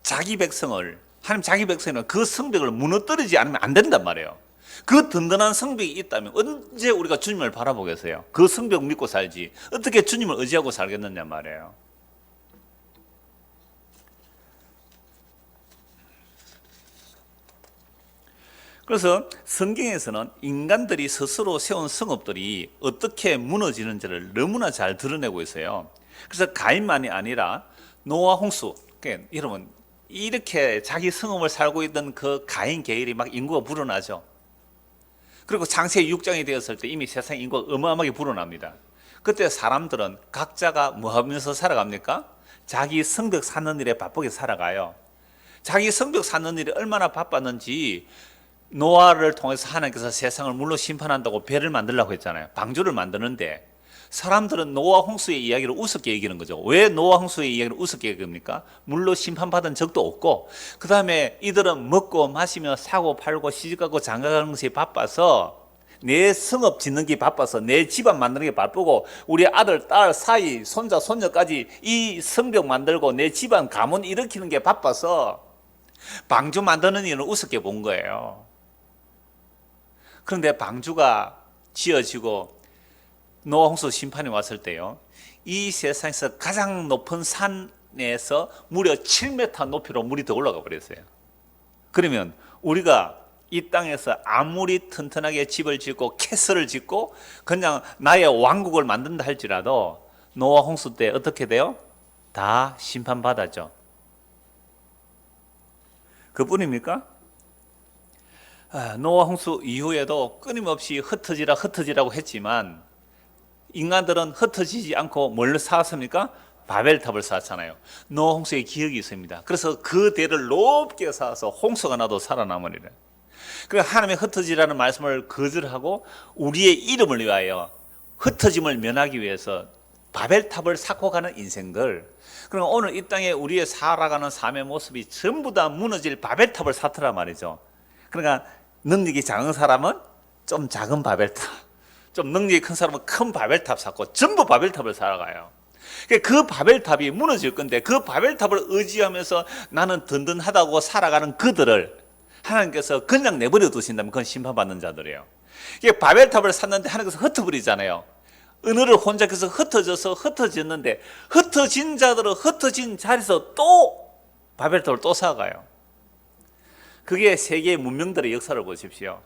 자기 백성을, 하나님 자기 백성은 그 성벽을 무너뜨리지 않으면 안 된단 말이에요. 그 든든한 성벽이 있다면 언제 우리가 주님을 바라보겠어요? 그 성벽 믿고 살지 어떻게 주님을 의지하고 살겠느냐 말이에요. 그래서 성경에서는 인간들이 스스로 세운 성읍들이 어떻게 무너지는지를 너무나 잘 드러내고 있어요. 그래서 가인만이 아니라 노아 홍수, 그러니까 여러분 이렇게 자기 성읍을 살고 있던 그 가인 계열이 막 인구가 불어나죠. 그리고 창세기 6장이 되었을 때 이미 세상 인구가 어마어마하게 불어납니다. 그때 사람들은 각자가 뭐 하면서 살아갑니까? 자기 성벽 쌓는 일에 바쁘게 살아가요. 자기 성벽 쌓는 일이 얼마나 바빴는지 노아를 통해서 하나님께서 세상을 물로 심판한다고 배를 만들려고 했잖아요. 방주를 만드는데 사람들은 노아 홍수의 이야기를 우습게 얘기하는 거죠. 왜 노아 홍수의 이야기를 우습게 얘기합니까? 물로 심판받은 적도 없고, 그 다음에 이들은 먹고 마시며 사고 팔고 시집가고 장가가는 것이 바빠서, 내 성읍 짓는 게 바빠서, 내 집안 만드는 게 바쁘고, 우리 아들, 딸, 사이, 손자, 손녀까지 이 성벽 만들고 내 집안 가문 일으키는 게 바빠서 방주 만드는 일은 우습게 본 거예요. 그런데 방주가 지어지고 노아 홍수 심판이 왔을 때요, 이 세상에서 가장 높은 산에서 무려 7m 높이로 물이 더 올라가 버렸어요. 그러면 우리가 이 땅에서 아무리 튼튼하게 집을 짓고 캐슬을 짓고 그냥 나의 왕국을 만든다 할지라도 노아 홍수 때 어떻게 돼요? 다 심판받았죠. 그뿐입니까? 노아 홍수 이후에도 끊임없이 흩어지라고 했지만 인간들은 흩어지지 않고 뭘 쌓았습니까? 바벨탑을 쌓았잖아요. 노아 홍수의 기억이 있습니다. 그래서 그 대를 높게 쌓아서 홍수가 나도 살아남으리라. 그러니까 하나님의 흩어지라는 말씀을 거절하고 우리의 이름을 위하여 흩어짐을 면하기 위해서 바벨탑을 쌓고 가는 인생들, 그러니까 오늘 이 땅에 우리의 살아가는 삶의 모습이 전부 다 무너질 바벨탑을 쌓더란 말이죠. 그러니까 능력이 작은 사람은 좀 작은 바벨탑, 좀 능력이 큰 사람은 큰 바벨탑 쌓고 전부 바벨탑을 살아가요. 그 바벨탑이 무너질 건데 그 바벨탑을 의지하면서 나는 든든하다고 살아가는 그들을 하나님께서 그냥 내버려 두신다면 그건 심판받는 자들이에요. 바벨탑을 쌓는데 하나님께서 흩어버리잖아요. 은혜를 혼자 계속 흩어졌는데 흩어진 자들은 흩어진 자리에서 또 바벨탑을 또 쌓아가요. 그게 세계의 문명들의 역사를 보십시오.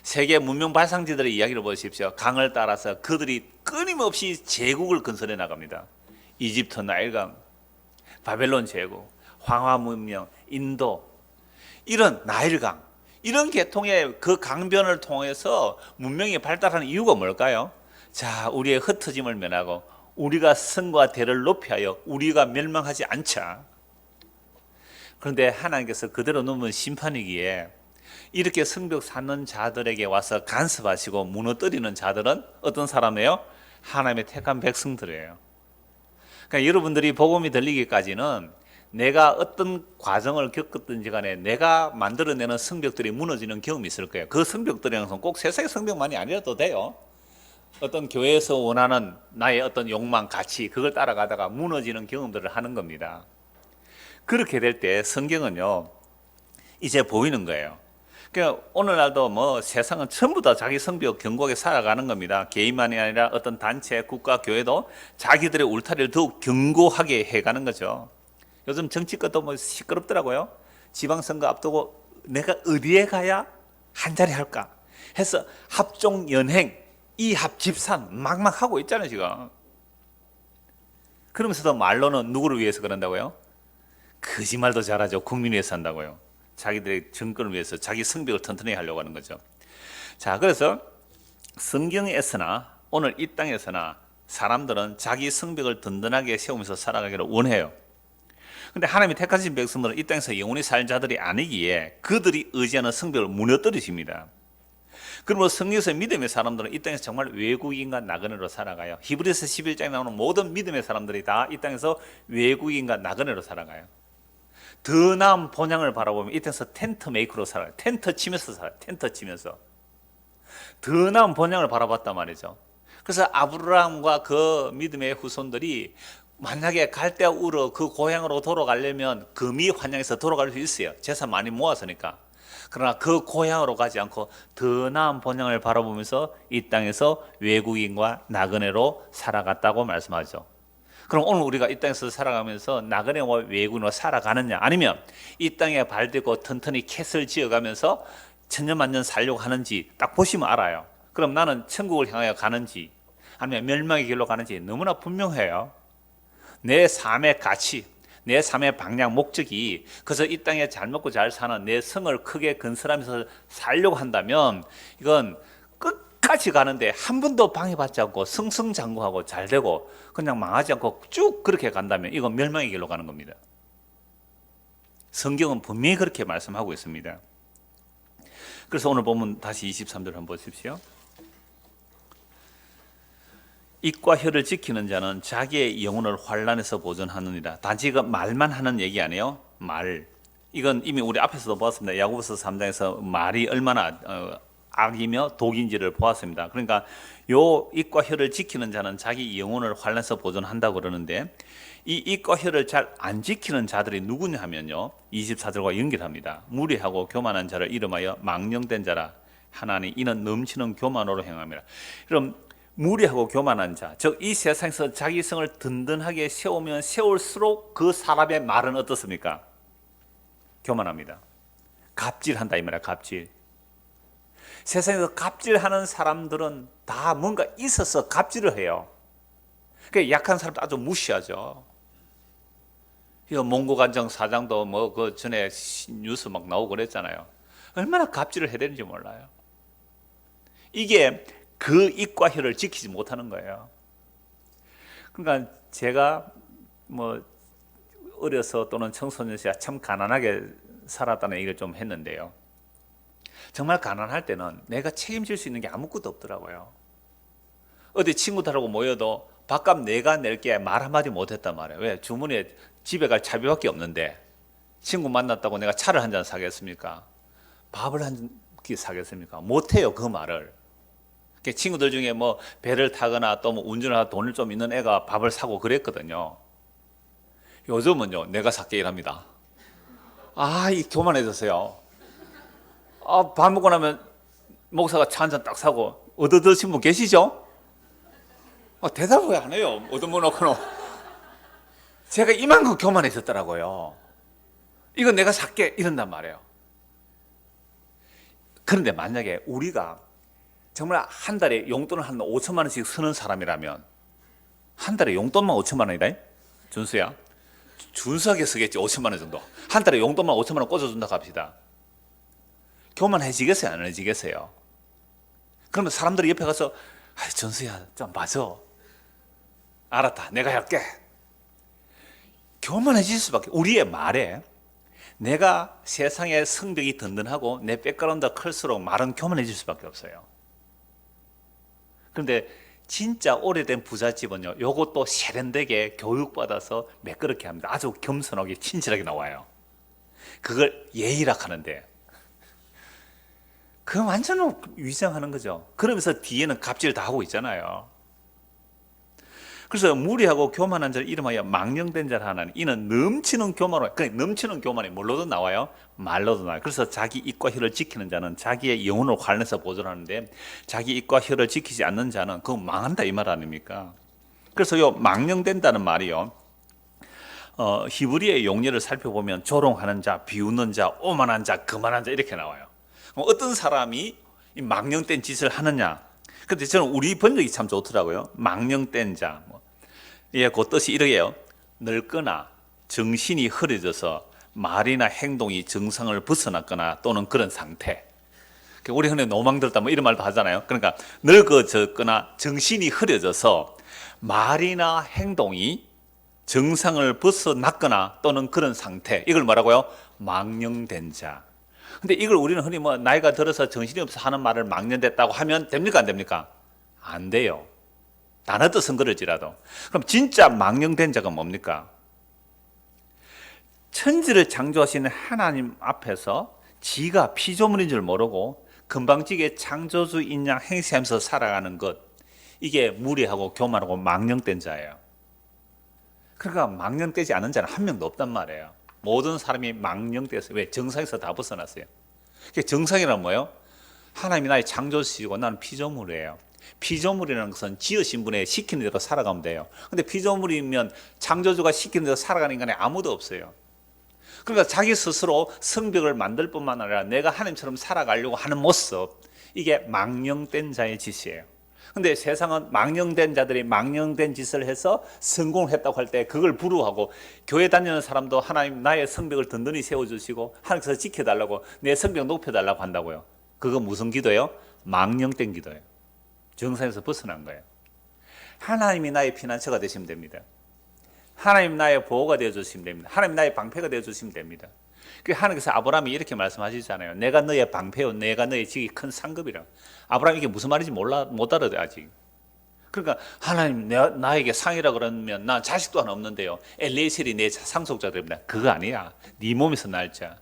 세계 문명 발상지들의 이야기를 보십시오. 강을 따라서 그들이 끊임없이 제국을 건설해 나갑니다. 이집트 나일강, 바벨론 제국, 황화 문명, 인도, 이런 나일강, 이런 계통의 그 강변을 통해서 문명이 발달하는 이유가 뭘까요? 자, 우리의 흩어짐을 면하고 우리가 성과 대를 높이하여 우리가 멸망하지 않자. 그런데 하나님께서 그대로 놓으면 심판이기에 이렇게 성벽 쌓는 자들에게 와서 간섭하시고 무너뜨리는 자들은 어떤 사람이에요? 하나님의 택한 백성들이에요. 그러니까 여러분들이 복음이 들리기까지는 내가 어떤 과정을 겪었든지 간에 내가 만들어내는 성벽들이 무너지는 경험이 있을 거예요. 그 성벽들이 항상 꼭 세상의 성벽만이 아니라도 돼요. 어떤 교회에서 원하는 나의 어떤 욕망, 가치 그걸 따라가다가 무너지는 경험들을 하는 겁니다. 그렇게 될 때 성경은요 이제 보이는 거예요. 그러니까 오늘날도 뭐 세상은 전부 다 자기 성벽 견고하게 살아가는 겁니다. 개인만이 아니라 어떤 단체, 국가, 교회도 자기들의 울타리를 더욱 견고하게 해가는 거죠. 요즘 정치 것도 뭐 시끄럽더라고요. 지방선거 앞두고 내가 어디에 가야 한 자리 할까 해서 합종 연행, 이합 집산 막막 하고 있잖아요 지금. 그러면서도 말로는 누구를 위해서 그런다고요? 거짓말도 잘하죠. 국민을 위해서 한다고요. 자기들의 정권을 위해서 자기 성벽을 튼튼히 하려고 하는 거죠. 자, 그래서 성경에서나 오늘 이 땅에서나 사람들은 자기 성벽을 든든하게 세우면서 살아가기를 원해요. 근데 하나님이 택하신 백성들은 이 땅에서 영원히 살 자들이 아니기에 그들이 의지하는 성벽을 무너뜨리십니다. 그러므로 성경에서 믿음의 사람들은 이 땅에서 정말 외국인과 나그네로 살아가요. 히브리서 11장에 나오는 모든 믿음의 사람들이 다 이 땅에서 외국인과 나그네로 살아가요. 더 나은 본향을 바라보면 이 땅에서 텐트 메이커로 살아요. 텐트 치면서 살아요. 텐트 치면서. 더 나은 본향을 바라봤단 말이죠. 그래서 아브라함과 그 믿음의 후손들이 만약에 갈대아 우르 그 고향으로 돌아가려면 금이 환양에서 돌아갈 수 있어요. 재산 많이 모았으니까. 그러나 그 고향으로 가지 않고 더 나은 본향을 바라보면서 이 땅에서 외국인과 나그네로 살아갔다고 말씀하죠. 그럼 오늘 우리가 이 땅에서 살아가면서 나그네와 외국인으로 살아가느냐, 아니면 이 땅에 발디고 튼튼히 캣을 지어가면서 천년만년 살려고 하는지 딱 보시면 알아요. 그럼 나는 천국을 향하여 가는지 아니면 멸망의 길로 가는지 너무나 분명해요. 내 삶의 가치, 내 삶의 방향, 목적이 그래서 이 땅에 잘 먹고 잘 사는 내 성을 크게 건설하면서 살려고 한다면 이건 끝까지 가는데 한 번도 방해받지 않고 승승장구하고 잘 되고 그냥 망하지 않고 쭉 그렇게 간다면 이건 멸망의 길로 가는 겁니다. 성경은 분명히 그렇게 말씀하고 있습니다. 그래서 오늘 보면 다시 23절 한번 보십시오. 입과 혀를 지키는 자는 자기의 영혼을 환난에서 보존하느니라. 단지 그 말만 하는 얘기 아니에요. 말. 이건 이미 우리 앞에서도 보았습니다. 야고보서 3장에서 말이 얼마나 악이며 독인지를 보았습니다. 그러니까 요 입과 혀를 지키는 자는 자기 영혼을 환난에서 보존한다고 그러는데 이 입과 혀를 잘 안 지키는 자들이 누구냐 하면요 24절과 연결합니다. 무리하고 교만한 자를 이름하여 망령된 자라 하나니 이는 넘치는 교만으로 행함이라. 그럼 무리하고 교만한 자, 즉 이 세상에서 자기 성을 든든하게 세우면 세울수록 그 사람의 말은 어떻습니까? 교만합니다. 갑질한다 이 말이야. 갑질. 세상에서 갑질하는 사람들은 다 뭔가 있어서 갑질을 해요. 그러니까 약한 사람도 아주 무시하죠. 이거 몽고간정 사장도 뭐 그 전에 뉴스 막 나오고 그랬잖아요. 얼마나 갑질을 해야 되는지 몰라요. 이게 그 입과 혀를 지키지 못하는 거예요. 그러니까 제가 뭐 어려서 또는 청소년 시절 참 가난하게 살았다는 얘기를 좀 했는데요. 정말 가난할 때는 내가 책임질 수 있는 게 아무것도 없더라고요. 어디 친구들하고 모여도 밥값 내가 낼게 말 한마디 못했단 말이에요. 왜? 주머니에 집에 갈 차비밖에 없는데 친구 만났다고 내가 차를 한 잔 사겠습니까? 밥을 한 끼 사겠습니까? 못해요 그 말을. 친구들 중에 뭐 배를 타거나 또 뭐 운전을 하고 돈을 좀 있는 애가 밥을 사고 그랬거든요. 요즘은요 내가 살게 일합니다. 이 교만해졌어요. 밥 먹고 나면 목사가 차 한 잔 딱 사고 얻어드신 분 계시죠? 대답을 왜 안 해요? 얻어먹어놓고는. 제가 이만큼 교만해졌더라고요. 이건 내가 살게 이런단 말이에요. 그런데 만약에 우리가 정말 한 달에 용돈을 한 5천만 원씩 쓰는 사람이라면 한 달에 용돈만 5천만 원이다. 준수야. 준수하게 쓰겠지. 5천만 원 정도. 한 달에 용돈만 5천만 원 꽂아준다 합시다. 교만해지겠어요? 안 해지겠어요? 그러면 사람들이 옆에 가서 준수야 좀 봐줘. 알았다, 내가 할게. 교만해질 수밖에. 우리의 말에 내가 세상의 성벽이 든든하고 내 백그라운드가 클수록 말은 교만해질 수밖에 없어요. 그런데 진짜 오래된 부잣집은요, 요것도 세련되게 교육받아서 매끄럽게 합니다. 아주 겸손하게 친절하게 나와요. 그걸 예의라 하는데, 그건 완전 위장하는 거죠. 그러면서 뒤에는 갑질 다 하고 있잖아요. 그래서 무리하고 교만한 자를 이름하여 망령된 자를 하나니 이는 넘치는 교만으로, 그러니까 넘치는 교만이 뭘로도 나와요? 말로도 나와요. 그래서 자기 입과 혀를 지키는 자는 자기의 영혼을 관련해서 보존하는데, 자기 입과 혀를 지키지 않는 자는 그거 망한다 이 말 아닙니까? 그래서 요 망령된다는 말이요, 히브리의 용례를 살펴보면 조롱하는 자, 비웃는 자, 오만한 자, 거만한 자 이렇게 나와요. 어떤 사람이 이 망령된 짓을 하느냐? 근데 저는 우리 번역이 참 좋더라고요. 망령된 자. 예, 그 뜻이 이러게요. 늙거나 정신이 흐려져서 말이나 행동이 정상을 벗어났거나 또는 그런 상태. 우리 흔히 노망 들었다 뭐 이런 말도 하잖아요. 그러니까 늙어졌거나 정신이 흐려져서 말이나 행동이 정상을 벗어났거나 또는 그런 상태. 이걸 뭐라고요? 망령된 자. 근데 이걸 우리는 흔히 뭐 나이가 들어서 정신이 없어 하는 말을 망령됐다고 하면 됩니까? 안 됩니까? 안 돼요. 단어 뜻은 그럴지라도. 그럼 진짜 망령된 자가 뭡니까? 천지를 창조하시는 하나님 앞에서 지가 피조물인 줄 모르고 금방지게 창조주인 양 행세하면서 살아가는 것, 이게 무리하고 교만하고 망령된 자예요. 그러니까 망령되지 않은 자는 한 명도 없단 말이에요. 모든 사람이 망령돼서, 왜? 정상에서 다 벗어났어요. 정상이란 뭐예요? 하나님이 나의 창조주시고 나는 피조물이에요. 피조물이라는 것은 지으신 분의 시키는 대로 살아가면 돼요. 근데 피조물이면 창조주가 시키는 대로 살아가는 인간이 아무도 없어요. 그러니까 자기 스스로 성벽을 만들 뿐만 아니라 내가 하나님처럼 살아가려고 하는 모습, 이게 망령된 자의 짓이에요. 근데 세상은 망령된 자들이 망령된 짓을 해서 성공을 했다고 할 때 그걸 부러워하고, 교회 다니는 사람도 하나님 나의 성벽을 든든히 세워주시고 하나님께서 지켜달라고, 내 성벽 높여달라고 한다고요. 그거 무슨 기도예요? 망령된 기도예요. 정상에서 벗어난 거예요. 하나님이 나의 피난처가 되시면 됩니다. 하나님 나의 보호가 되어주시면 됩니다. 하나님 나의 방패가 되어주시면 됩니다. 하나님께서 아브라함이 이렇게 말씀하시잖아요. 내가 너의 방패요, 내가 너의 지기 큰 상급이라. 아브라함이 이게 무슨 말인지 못 알아요 아직. 그러니까 하나님 나에게 상이라 그러면 난 자식도 하나 없는데요, 엘리에셀이 내 상속자들입니다. 그거 아니야. 네 몸에서 날 자.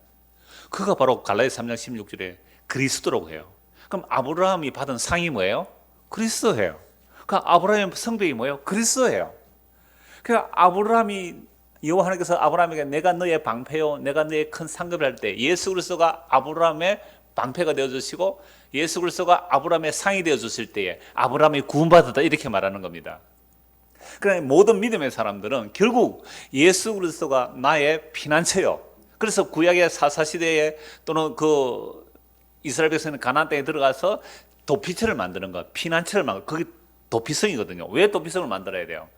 그가 바로 갈라디아서 3장 16절에 그리스도라고 해요. 그럼 아브라함이 받은 상이 뭐예요? 그리스도예요. 그 아브라함의 성벽이 뭐예요? 그리스도예요. 그러니까 아브라함이, 여호와 하나님께서 아브라함에게 내가 너의 방패요, 내가 너의 큰 상급을 할 때 예수 그리스도가 아브라함의 방패가 되어주시고 예수 그리스도가 아브라함의 상이 되어주실 때에 아브라함이 구원받았다 이렇게 말하는 겁니다. 그러니까 모든 믿음의 사람들은 결국 예수 그리스도가 나의 피난처요. 그래서 구약의 사사시대에 또는 그 이스라엘 백성은 가나안 땅에 들어가서 도피처를 만드는 것, 피난처를 만드는 것, 그게 도피성이거든요. 왜 도피성을 만들어야 돼요?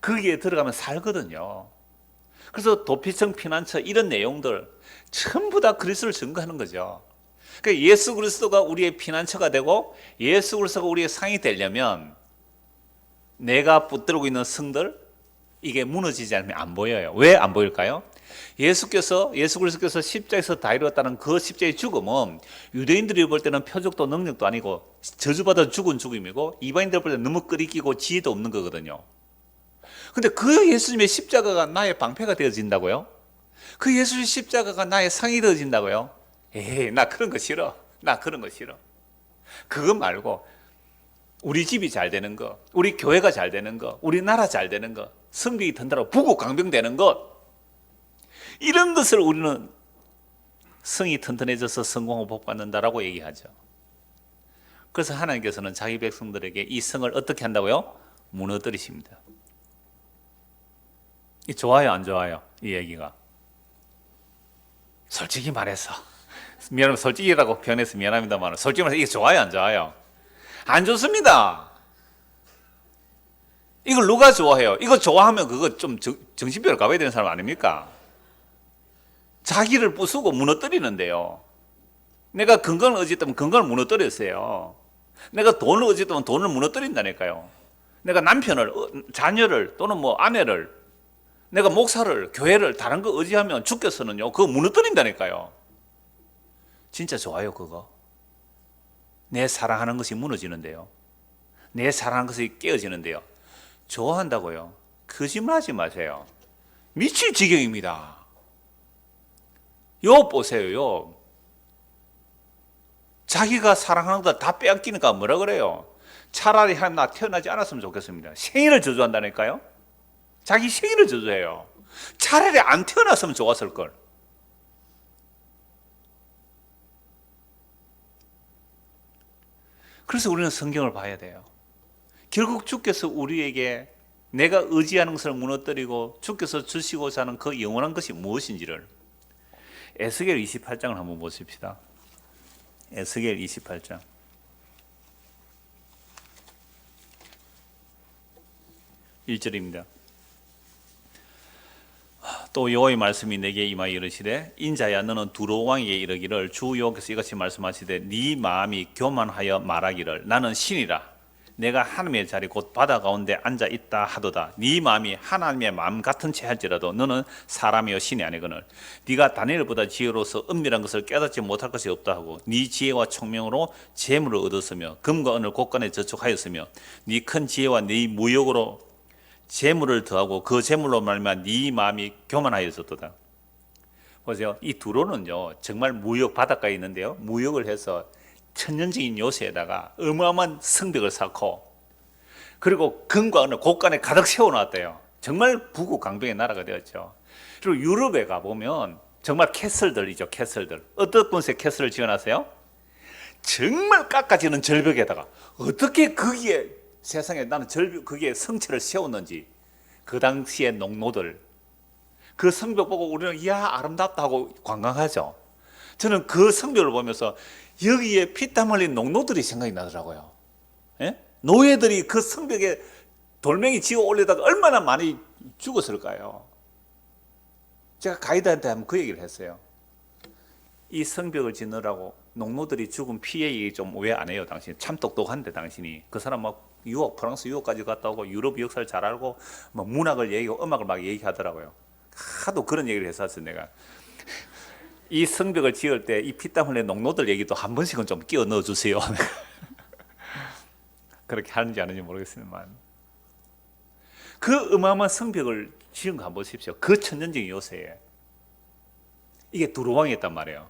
거기에 들어가면 살거든요. 그래서 도피성, 피난처 이런 내용들 전부 다 그리스도를 증거하는 거죠. 그러니까 예수 그리스도가 우리의 피난처가 되고 예수 그리스도가 우리의 상이 되려면 내가 붙들고 있는 성들, 이게 무너지지 않으면 안 보여요. 왜 안 보일까요? 예수 그리스도께서 십자가에서 다 이루었다는 그 십자가의 죽음은 유대인들이 볼 때는 표적도 능력도 아니고 저주받아 죽은 죽음이고, 이방인들 볼 때는 너무 끓이기고 지혜도 없는 거거든요. 근데 그 예수님의 십자가가 나의 방패가 되어진다고요? 그 예수의 십자가가 나의 상이 되어진다고요? 에이, 나 그런 거 싫어. 나 그런 거 싫어. 그거 말고 우리 집이 잘 되는 거, 우리 교회가 잘 되는 거, 우리 나라 잘 되는 거, 성벽이 든다고 부국 강병 되는 것, 이런 것을 우리는 성이 튼튼해져서 성공하고 복받는다라고 얘기하죠. 그래서 하나님께서는 자기 백성들에게 이 성을 어떻게 한다고요? 무너뜨리십니다. 이 좋아요, 안 좋아요? 이 얘기가. 솔직히 말해서, 미안합니다. 솔직히라고 표현해서 미안합니다만, 솔직히 말해서 이게 좋아요, 안 좋아요? 안 좋습니다. 이걸 누가 좋아해요? 이거 좋아하면 그거 좀 정신병을 가봐야 되는 사람 아닙니까? 자기를 부수고 무너뜨리는데요. 내가 건강을 의지했다면 건강을 무너뜨렸어요. 내가 돈을 의지했다면 돈을 무너뜨린다니까요. 내가 남편을, 자녀를 또는 뭐 아내를, 내가 목사를, 교회를 다른 거 의지하면 주께서는요 그거 무너뜨린다니까요. 진짜 좋아요 그거. 내 사랑하는 것이 무너지는데요. 내 사랑하는 것이 깨어지는데요. 좋아한다고요. 거짓말하지 마세요. 미칠 지경입니다. 욥 보세요. 욥. 자기가 사랑하는 것 다 빼앗기니까 뭐라 그래요? 차라리 하나님 나 태어나지 않았으면 좋겠습니다. 생일을 저주한다니까요. 자기 생일을 저주해요. 차라리 안 태어났으면 좋았을 걸. 그래서 우리는 성경을 봐야 돼요. 결국 주께서 우리에게 내가 의지하는 것을 무너뜨리고 주께서 주시고자 하는 그 영원한 것이 무엇인지를 에스겔 28장을 한번 보십시다. 에스겔 28장 1절입니다. 또 여호와의 말씀이 내게 임하여 이르시되 인자야 너는 두로 왕에게 이르기를 주 여호와께서 이같이 말씀하시되 네 마음이 교만하여 말하기를 나는 신이라 내가 하나님의 자리 곧 바다 가운데 앉아 있다 하도다. 네 마음이 하나님의 마음 같은 채 할지라도 너는 사람이요 신이 아니거늘 네가 다니엘보다 지혜로서 은밀한 것을 깨닫지 못할 것이 없다 하고 네 지혜와 총명으로 재물을 얻었으며 금과 은을 곳간에 저축하였으며 네 큰 지혜와 네 무역으로 재물을 더하고 그 재물로 말미암아 네 마음이 교만하여졌도다. 보세요. 이 두로는요 정말 무역 바닷가에 있는데요 무역을 해서 천년적인 요새에다가 어마어마한 성벽을 쌓고 그리고 금과 은을 곳간에 가득 세워놨대요. 정말 부국 강병의 나라가 되었죠. 그리고 유럽에 가보면 정말 캐슬들이죠. 캐슬들. 어떤 분의 캐슬을 지어놨어요? 정말 깎아지는 절벽에다가 어떻게 거기에 세상에 나는 절벽 거기에 성체를 세웠는지 그 당시의 농노들 그 성벽 보고 우리는 이야 아름답다 하고 관광하죠. 저는 그 성벽을 보면서 여기에 피땀 흘린 농노들이 생각이 나더라고요. 예? 노예들이 그 성벽에 돌멩이 지어 올리다가 얼마나 많이 죽었을까요? 제가 가이드한테 한번 그 얘기를 했어요. 이 성벽을 짓느라고 농노들이 죽은 피해 얘기 좀 왜 안 해요? 당신 참 똑똑한데 당신이 그 사람 막 유학 프랑스 유학까지 갔다 오고 유럽 역사를 잘 알고 뭐 문학을 얘기하고 음악을 막 얘기하더라고요. 하도 그런 얘기를 했었어요. 내가 이 성벽을 지을 때 이 피땀 흘린 농노들 얘기도 한 번씩은 좀 끼워 넣어 주세요. 그렇게 하는지 안 하는지 모르겠지만 그 어마어마한 성벽을 지은 거 한번 보십시오. 그 천년적인 요새에 이게 두로왕이었단 말이에요.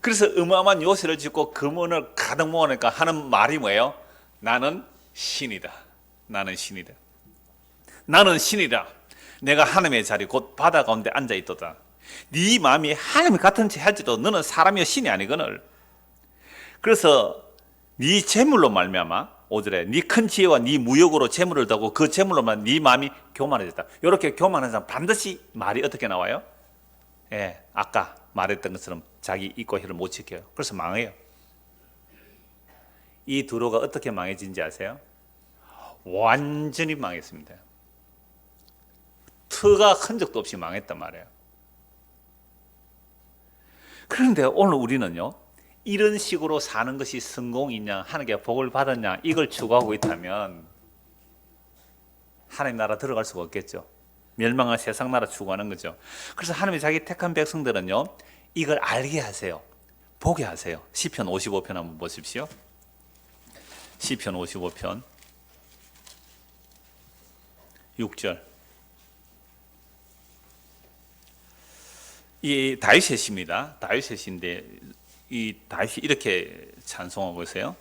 그래서 어마어마한 요새를 짓고 금원을 가득 모으니까 하는 말이 뭐예요? 나는 신이다. 나는 신이다. 나는 신이다. 내가 하나님의 자리 곧 바다 가운데 앉아 있도다. 네 마음이 하나님 같은 채 할지도 너는 사람이여 신이 아니거늘. 그래서 네 재물로 말미암아 5절에 네 큰 지혜와 네 무역으로 재물을 더고 그 재물로만 네 마음이 교만해졌다. 이렇게 교만한 사람 반드시 말이 어떻게 나와요? 예, 아까 말했던 것처럼 자기 이과 혀를 못 지켜요. 그래서 망해요. 이 두로가 어떻게 망해진지 아세요? 완전히 망했습니다. 터가 흔적도 없이 망했단 말이에요. 그런데 오늘 우리는요 이런 식으로 사는 것이 성공이냐 하나님께 복을 받았냐 이걸 추구하고 있다면 하나님 나라 들어갈 수가 없겠죠. 멸망한 세상 나라 추구하는 거죠. 그래서 하나님이 자기 택한 백성들은요 이걸 알게 하세요. 보게 하세요. 시편 55편 한번 보십시오. 시편 55편 6절 이 다윗의 시입니다. 다윗의 시인데 이 다윗이 이렇게 찬송하고 있어요.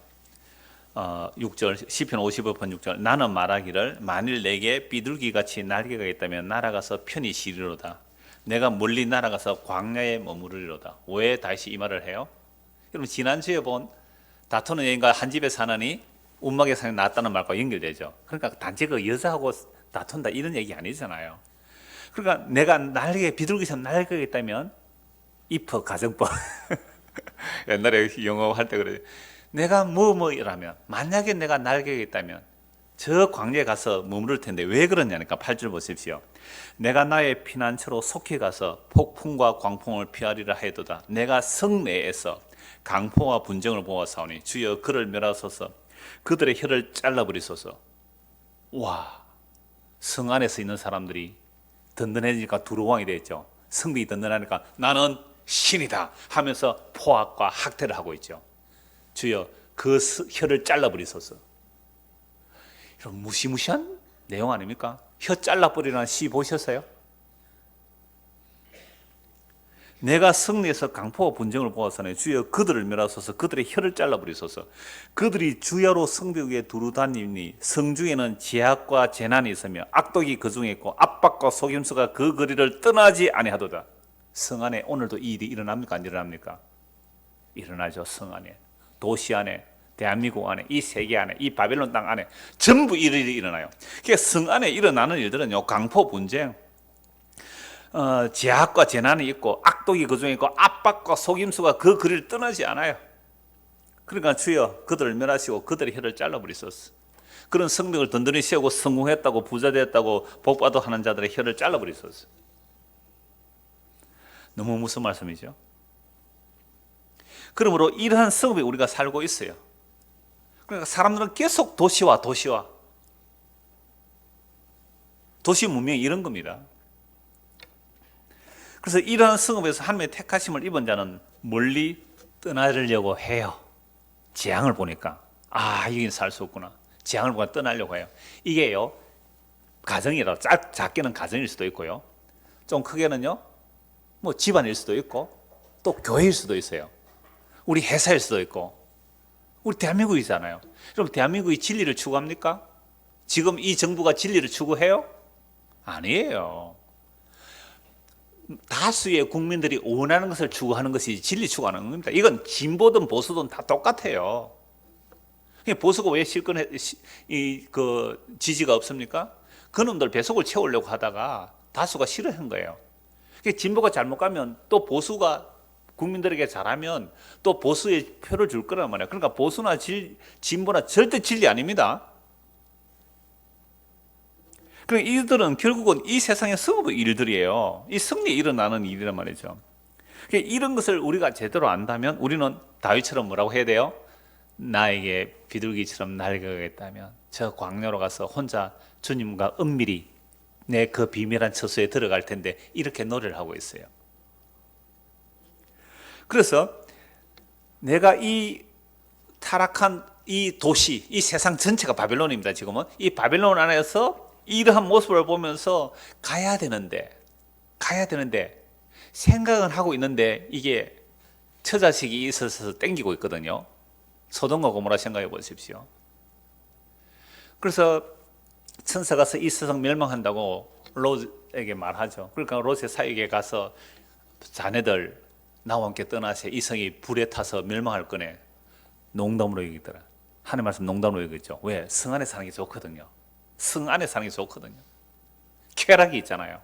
6절 시편 55편 6절 나는 말하기를 만일 내게 비둘기같이 날개가 있다면 날아가서 편히 쉬리로다. 내가 멀리 날아가서 광야에 머무르리로다. 왜 다윗이 이 말을 해요? 여러분 지난주에 본 다투는 여인과 한 집에 사느니 운막에 사는 낫다는 말과 연결되죠. 그러니까 단지 그 여자하고 다툰다 이런 얘기 아니잖아요. 그러니까 내가 날개 비둘기처럼 날개가 있다면 이퍼 가정법 옛날에 영어 할 때 그래. 내가 뭐뭐라면 만약에 내가 날개가 있다면 저 광야에 가서 머무를 텐데 왜 그러냐니까 8절 보십시오. 내가 나의 피난처로 속히 가서 폭풍과 광풍을 피하리라 하여도다. 내가 성내에서 강포와 분쟁을 보아사오니 주여 그를 멸하소서 그들의 혀를 잘라버리소서. 와, 성 안에서 있는 사람들이 든든해지니까 두루왕이 됐죠. 성벽이 든든하니까 나는 신이다 하면서 포악과 학대를 하고 있죠. 주여 그 혀를 잘라버리소서. 이런 무시무시한 내용 아닙니까? 혀 잘라버리라는 시 보셨어요? 내가 승리해서 강포와 분쟁을 보았으니 주여 그들을 멸하소서. 그들의 혀를 잘라버리소서. 그들이 주야로 성벽 위에 두루 다니니 성중에는 제약과 재난이 있으며 악독이 그 중에 있고 압박과 속임수가 그 거리를 떠나지 아니하도다. 성 안에 오늘도 이 일이 일어납니까? 안 일어납니까? 일어나죠. 성 안에, 도시 안에, 대한민국 안에, 이 세계 안에, 이 바벨론 땅 안에 전부 이 일이 일어나요. 그러니까 성 안에 일어나는 일들은요, 강포 분쟁, 제약과 재난이 있고 악독이 그 중에 있고 압박과 속임수가 그 거리를 떠나지 않아요. 그러니까 주여 그들을 멸하시고 그들의 혀를 잘라버리소서. 그런 성벽을 든든히 세우고 성공했다고 부자 됐다고 복받아 하는 자들의 혀를 잘라버리소서. 너무 무슨 말씀이죠? 그러므로 이러한 성읍에 우리가 살고 있어요. 그러니까 사람들은 계속 도시 문명이 이런 겁니다. 그래서 이러한 성읍에서 하나님의 택하심을 입은 자는 멀리 떠나려고 해요. 재앙을 보니까 여긴 살 수 없구나. 재앙을 보고 떠나려고 해요. 이게요, 가정이라 작게는 가정일 수도 있고요, 좀 크게는요, 뭐 집안일 수도 있고 또 교회일 수도 있어요. 우리 회사일 수도 있고. 우리 대한민국이잖아요. 그럼 대한민국이 진리를 추구합니까? 지금 이 정부가 진리를 추구해요? 아니에요. 다수의 국민들이 원하는 것을 추구하는 것이 진리 추구하는 겁니다. 이건 진보든 보수든 다 똑같아요. 보수가 왜 지지가 없습니까? 그놈들 배속을 채우려고 하다가 다수가 싫어한 거예요. 진보가 잘못 가면 또 보수가 국민들에게 잘하면 또 보수의 표를 줄 거란 말이에요. 그러니까 보수나 진보나 절대 진리 아닙니다. 그러니까 이들은 결국은 이 세상의 성읍의 일들이에요. 이 승리에 일어나는 일이란 말이죠. 그러니까 이런 것을 우리가 제대로 안다면 우리는 다윗처럼 뭐라고 해야 돼요? 나에게 비둘기처럼 날개가겠다면 저 광야로 가서 혼자 주님과 은밀히 내 그 비밀한 처소에 들어갈 텐데, 이렇게 노래를 하고 있어요. 그래서 내가 이 타락한 이 도시, 이 세상 전체가 바벨론입니다. 지금은 이 바벨론 안에서 이러한 모습을 보면서 가야 되는데 생각은 하고 있는데 이게 처자식이 있어서 땡기고 있거든요. 소돔과 고모라 생각해 보십시오. 그래서 천사가 이 세상 멸망한다고 롯에게 말하죠. 그러니까 롯의 사역에 가서 자네들 나와 함께 떠나세, 이 성이 불에 타서 멸망할 거네. 농담으로 얘기더라. 하나님 말씀 농담으로 얘기했죠. 왜? 성 안에 사는 게 좋거든요. 성 안에 사는 게 좋거든요. 쾌락이 있잖아요.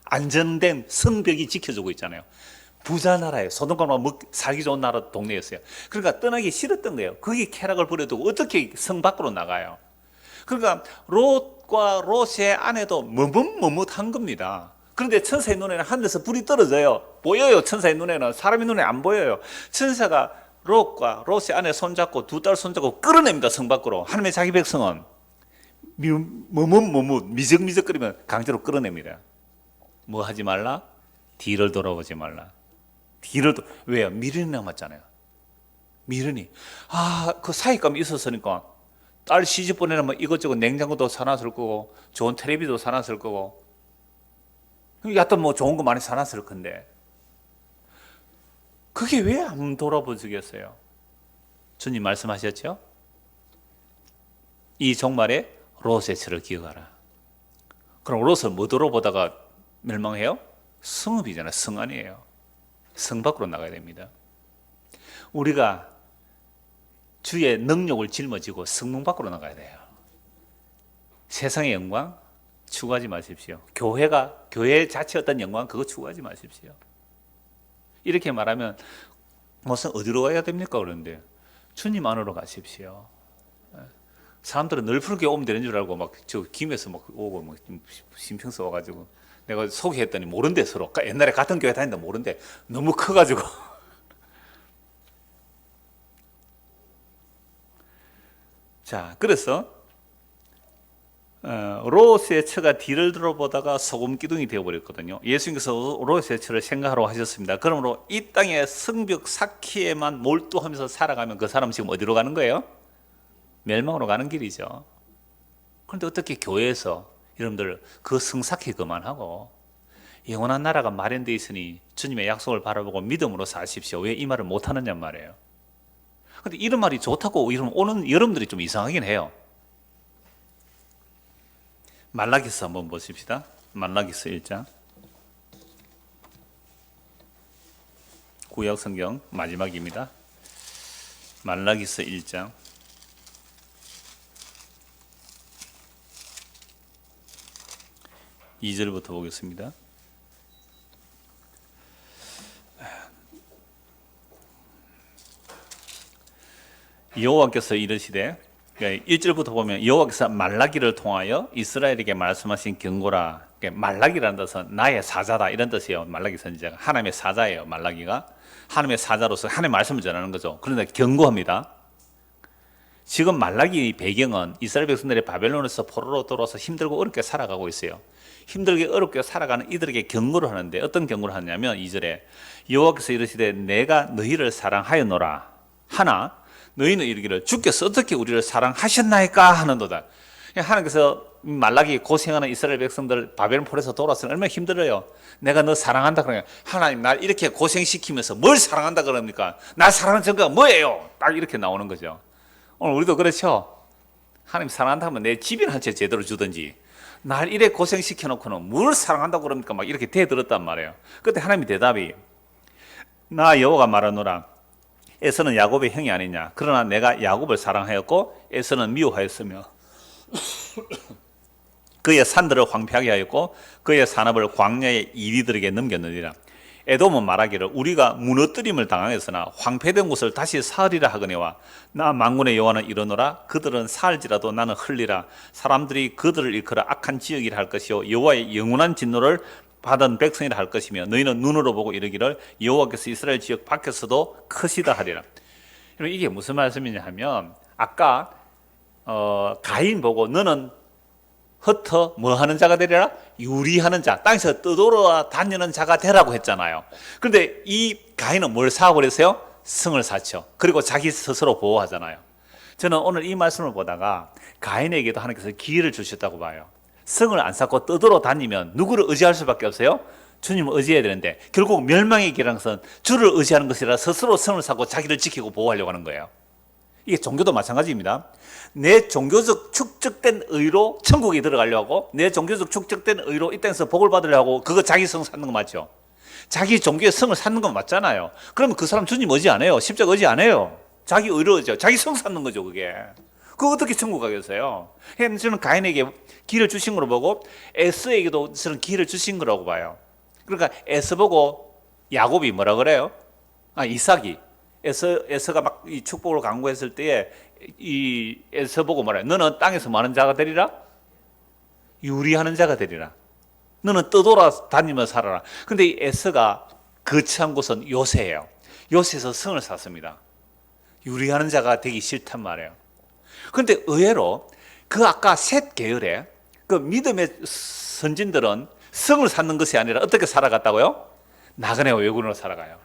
안전된 성벽이 지켜주고 있잖아요. 부자 나라예요. 소돔과 고모라 살기 좋은 나라 동네였어요. 그러니까 떠나기 싫었던 거예요. 거기 쾌락을 부려두고 어떻게 성 밖으로 나가요? 그러니까 롯과 롯의 아내도 머뭇머뭇한 겁니다. 그런데 천사의 눈에는 하늘에서 불이 떨어져요. 보여요. 천사의 눈에는. 사람의 눈에 안 보여요. 천사가 롯과 롯의 아내 손잡고 두 딸 손잡고 끌어냅니다. 성 밖으로. 하나님의 자기 백성은 머뭇머뭇 미적미적거리면 강제로 끌어냅니다. 뭐 하지 말라? 뒤를 돌아보지 말라. 왜요? 미련이 남았잖아요. 미련이. 그 사익감이 있었으니까 딸 시집 보내려면 이것저것 냉장고도 사놨을 거고 좋은 텔레비도 사놨을 거고 여하튼 뭐 좋은 거 많이 사놨을 건데 그게 왜 안 돌아보시겠어요? 주님 말씀하셨죠? 이 종말에 롯의 철을 기억하라. 그럼 롯을 뭐 돌아보다가 멸망해요? 성읍이잖아요. 성 안이에요. 성 밖으로 나가야 됩니다. 우리가 주의 능력을 짊어지고 성문 밖으로 나가야 돼요. 세상의 영광 추구하지 마십시오. 교회 자체 어떤 영광 그거 추구하지 마십시오. 이렇게 말하면 무슨 어디로 가야 됩니까? 그런데 주님 안으로 가십시오. 사람들은 널프게 오면 되는 줄 알고 막 저 김에서 막 오고 막 심평 써와가지고 내가 소개했더니 모른대 서로. 옛날에 같은 교회 다닌다 모른대. 너무 커가지고. 자, 그래서 롯의 처가 뒤를 들어보다가 소금 기둥이 되어버렸거든요. 예수님께서 롯의 처를 생각하라고 하셨습니다. 그러므로 이 땅의 성벽 쌓기에만 몰두하면서 살아가면 그 사람 지금 어디로 가는 거예요? 멸망으로 가는 길이죠. 그런데 어떻게 교회에서 여러분들 그 성쌓기 그만하고 영원한 나라가 마련되어 있으니 주님의 약속을 바라보고 믿음으로 사십시오. 왜 이 말을 못하느냐 말이에요. 근데 이런 말이 좋다고 오는 여러분들이 좀 이상하긴 해요. 말라기서 한번 보십시다. 말라기서 1장. 구약 성경 마지막입니다. 말라기서 1장. 2절부터 보겠습니다. 여호와께서 이르시되, 1절부터 보면 여호와께서 말라기를 통하여 이스라엘에게 말씀하신 경고라. 말라기라는 뜻은 나의 사자다 이런 뜻이에요. 말라기 선지자가 하나님의 사자예요. 말라기가 하나님의 사자로서 하나님의 말씀을 전하는 거죠. 그런데 경고합니다. 지금 말라기 배경은 이스라엘 백성들이 바벨론에서 포로로 들어와서 힘들고 어렵게 살아가고 있어요. 힘들게 어렵게 살아가는 이들에게 경고를 하는데 어떤 경고를 하냐면 2절에 여호와께서 이르시되 내가 너희를 사랑하였노라 하나 너희는 이르기를 주께서 어떻게 우리를 사랑하셨나이까 하는도다. 하나님께서 말라기 고생하는 이스라엘 백성들 바벨론 포로에서 돌아왔으면 얼마나 힘들어요. 내가 너 사랑한다 그러니까 하나님 날 이렇게 고생시키면서 뭘 사랑한다 그럽니까? 날 사랑하는 증거가 뭐예요? 딱 이렇게 나오는 거죠. 오늘 우리도 그렇죠. 하나님 사랑한다 하면 내 집이나 한 채 제대로 주든지 날 이래 고생시켜놓고는 뭘 사랑한다고 그럽니까? 막 이렇게 대들었단 말이에요. 그때 하나님이 대답이 나 여호와가 말하노라 에서는 야곱의 형이 아니냐. 그러나 내가 야곱을 사랑하였고 에서는 미워하였으며 그의 산들을 황폐하게 하였고 그의 산업을 광야의 이리들에게 넘겼느니라. 에돔은 말하기를 우리가 무너뜨림을 당하였으나 황폐된 곳을 다시 사으리라 하거니와 나 만군의 여호와는 이르노라 그들은 살지라도 나는 흘리라. 사람들이 그들을 일컬어 악한 지역이라 할 것이요 여호와의 영원한 진노를 받은 백성이라 할 것이며 너희는 눈으로 보고 이르기를 여호와께서 이스라엘 지역 밖에서도 크시다 하리라. 이게 무슨 말씀이냐 하면 아까 가인 보고 너는 흩어 뭐 하는 자가 되리라? 유리하는 자, 땅에서 떠돌아다니는 자가 되라고 했잖아요. 그런데 이 가인은 뭘 사버렸어요? 성을 샀죠. 그리고 자기 스스로 보호하잖아요. 저는 오늘 이 말씀을 보다가 가인에게도 하나님께서 기회를 주셨다고 봐요. 성을 안 쌓고 떠돌아다니면 누구를 의지할 수밖에 없어요? 주님을 의지해야 되는데 결국 멸망의 길이라는 것은 주를 의지하는 것이라 스스로 성을 쌓고 자기를 지키고 보호하려고 하는 거예요. 이게 종교도 마찬가지입니다. 내 종교적 축적된 의로 천국에 들어가려고 하고 내 종교적 축적된 의로 이 땅에서 복을 받으려고 하고 그거 자기 성 쌓는 거 맞죠? 자기 종교의 성을 쌓는 건 맞잖아요. 그러면 그 사람 주님 의지 안 해요. 십자가 의지 안 해요. 자기 의로 의지해요. 자기 성 쌓는 거죠 그게. 그거 어떻게 천국 가겠어요? 저는 가인에게 기회를 주신 걸로 보고 에서에게도 저는 기회를 주신 거라고 봐요. 그러니까 에서 보고 야곱이 뭐라 그래요? 이삭이 에서가 막 이 축복을 강구했을 때에 이 에서 보고 말해. 너는 땅에서 많은 자가 되리라. 유리하는 자가 되리라. 너는 떠돌아다니며 살아라. 근데 이 에서가 거처한 곳은 요새예요. 요새에서 성을 샀습니다. 유리하는 자가 되기 싫단 말이에요. 그런데 의외로 그 아까 셋 계열의 그 믿음의 선진들은 성을 쌓는 것이 아니라 어떻게 살아갔다고요? 나그네 외국인으로 살아가요.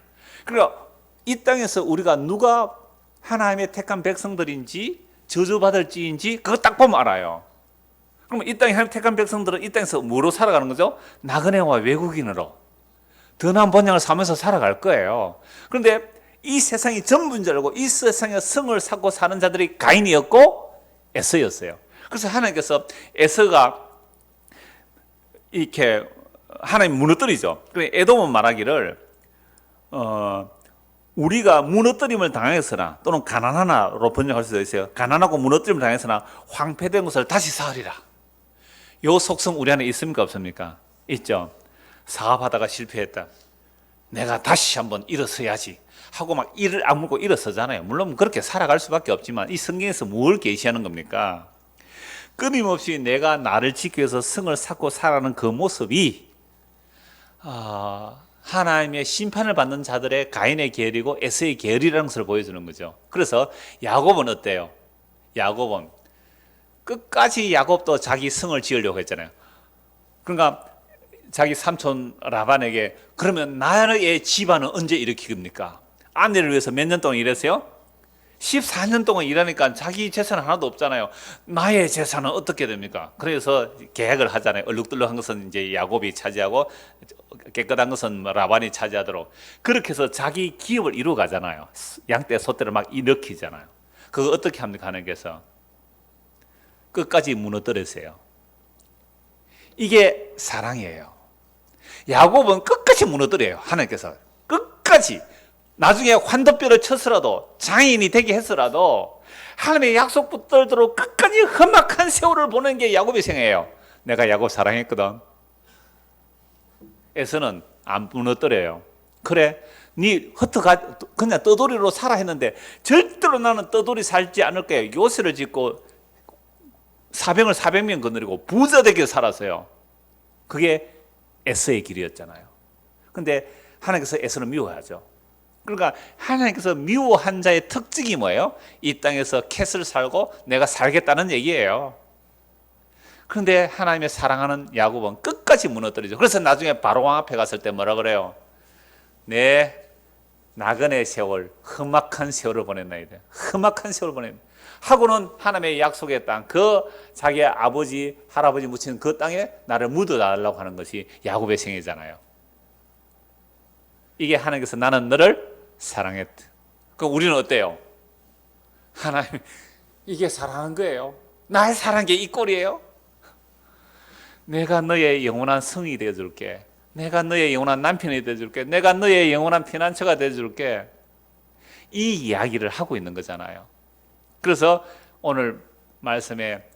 그러니까 이 땅에서 우리가 누가 하나님의 택한 백성들인지 저주받을지인지 그거 딱 보면 알아요. 그러면 이 땅에 하나님 택한 백성들은 이 땅에서 뭐로 살아가는 거죠? 나그네와 외국인으로 더 나은 번영을 사면서 살아갈 거예요. 그런데 이 세상이 전부인 줄 알고 이 세상에 성을 쌓고 사는 자들이 가인이었고 에서였어요. 그래서 하나님께서 에서가 이렇게 하나님 무너뜨리죠. 에돔은 말하기를 우리가 무너뜨림을 당했으나 또는 가난하나로 번역할 수도 있어요. 가난하고 무너뜨림을 당했으나 황폐된 것을 다시 쌓으리라. 요 속성 우리 안에 있습니까 없습니까? 있죠. 사업하다가 실패했다. 내가 다시 한번 일어서야지 하고 막 이를 악물고 일어서잖아요. 물론 그렇게 살아갈 수밖에 없지만 이 성경에서 뭘 계시하는 겁니까? 끊임없이 내가 나를 지키기 위해서 성을 쌓고 살아가는 그 모습이 하나님의 심판을 받는 자들의 가인의 계열이고 에서의 계열이라는 것을 보여주는 거죠. 그래서 야곱은 어때요? 야곱은 끝까지 야곱도 자기 성을 지으려고 했잖아요. 그러니까 자기 삼촌 라반에게 그러면 나의 집안은 언제 일으키겁니까? 아내를 위해서 몇 년 동안 일했어요? 14년 동안 일하니까 자기 재산은 하나도 없잖아요. 나의 재산은 어떻게 됩니까? 그래서 계획을 하잖아요. 얼룩덜룩한 것은 이제 야곱이 차지하고 깨끗한 것은 라반이 차지하도록. 그렇게 해서 자기 기업을 이루어 가잖아요. 양떼 소떼를 막 일으키잖아요. 그거 어떻게 합니까? 하나님께서 끝까지 무너뜨리세요. 이게 사랑이에요. 야곱은 끝까지 무너뜨려요. 하나님께서 끝까지. 나중에 환도뼈를 쳤으라도 장인이 되게 했으라도 하나님의 약속 붙들도록 끝까지 험악한 세월을 보는 게 야곱의 생애예요. 내가 야곱 사랑했거든. 에서는 안 무너뜨려요. 그래, 네 흩어가 그냥 떠돌이로 살아 했는데 절대로 나는 떠돌이 살지 않을 거야. 요새를 짓고 사병을 400명 거느리고 부자 되게 살았어요. 그게 에서의 길이었잖아요. 근데 하나님께서 에서를 미워하죠. 그러니까 하나님께서 미워한 자의 특징이 뭐예요? 이 땅에서 캣을 살고 내가 살겠다는 얘기예요. 그런데 하나님의 사랑하는 야곱은 끝까지 무너뜨리죠. 그래서 나중에 바로왕 앞에 갔을 때 뭐라 그래요? 내 나그네 세월, 험악한 세월을 보냈나이다. 험악한 세월을 보냈다. 하고는 하나님의 약속의 땅, 그 자기의 아버지, 할아버지 묻힌 그 땅에 나를 묻어달라고 하는 것이 야곱의 생애잖아요. 이게 하나님께서 나는 너를 사랑했다. 그럼 우리는 어때요? 하나님, 이게 사랑한 거예요. 나의 사랑한 게 이 꼴이에요? 내가 너의 영원한 성이 되어줄게. 내가 너의 영원한 남편이 되어줄게. 내가 너의 영원한 피난처가 되어줄게. 이 이야기를 하고 있는 거잖아요. 그래서 오늘 말씀에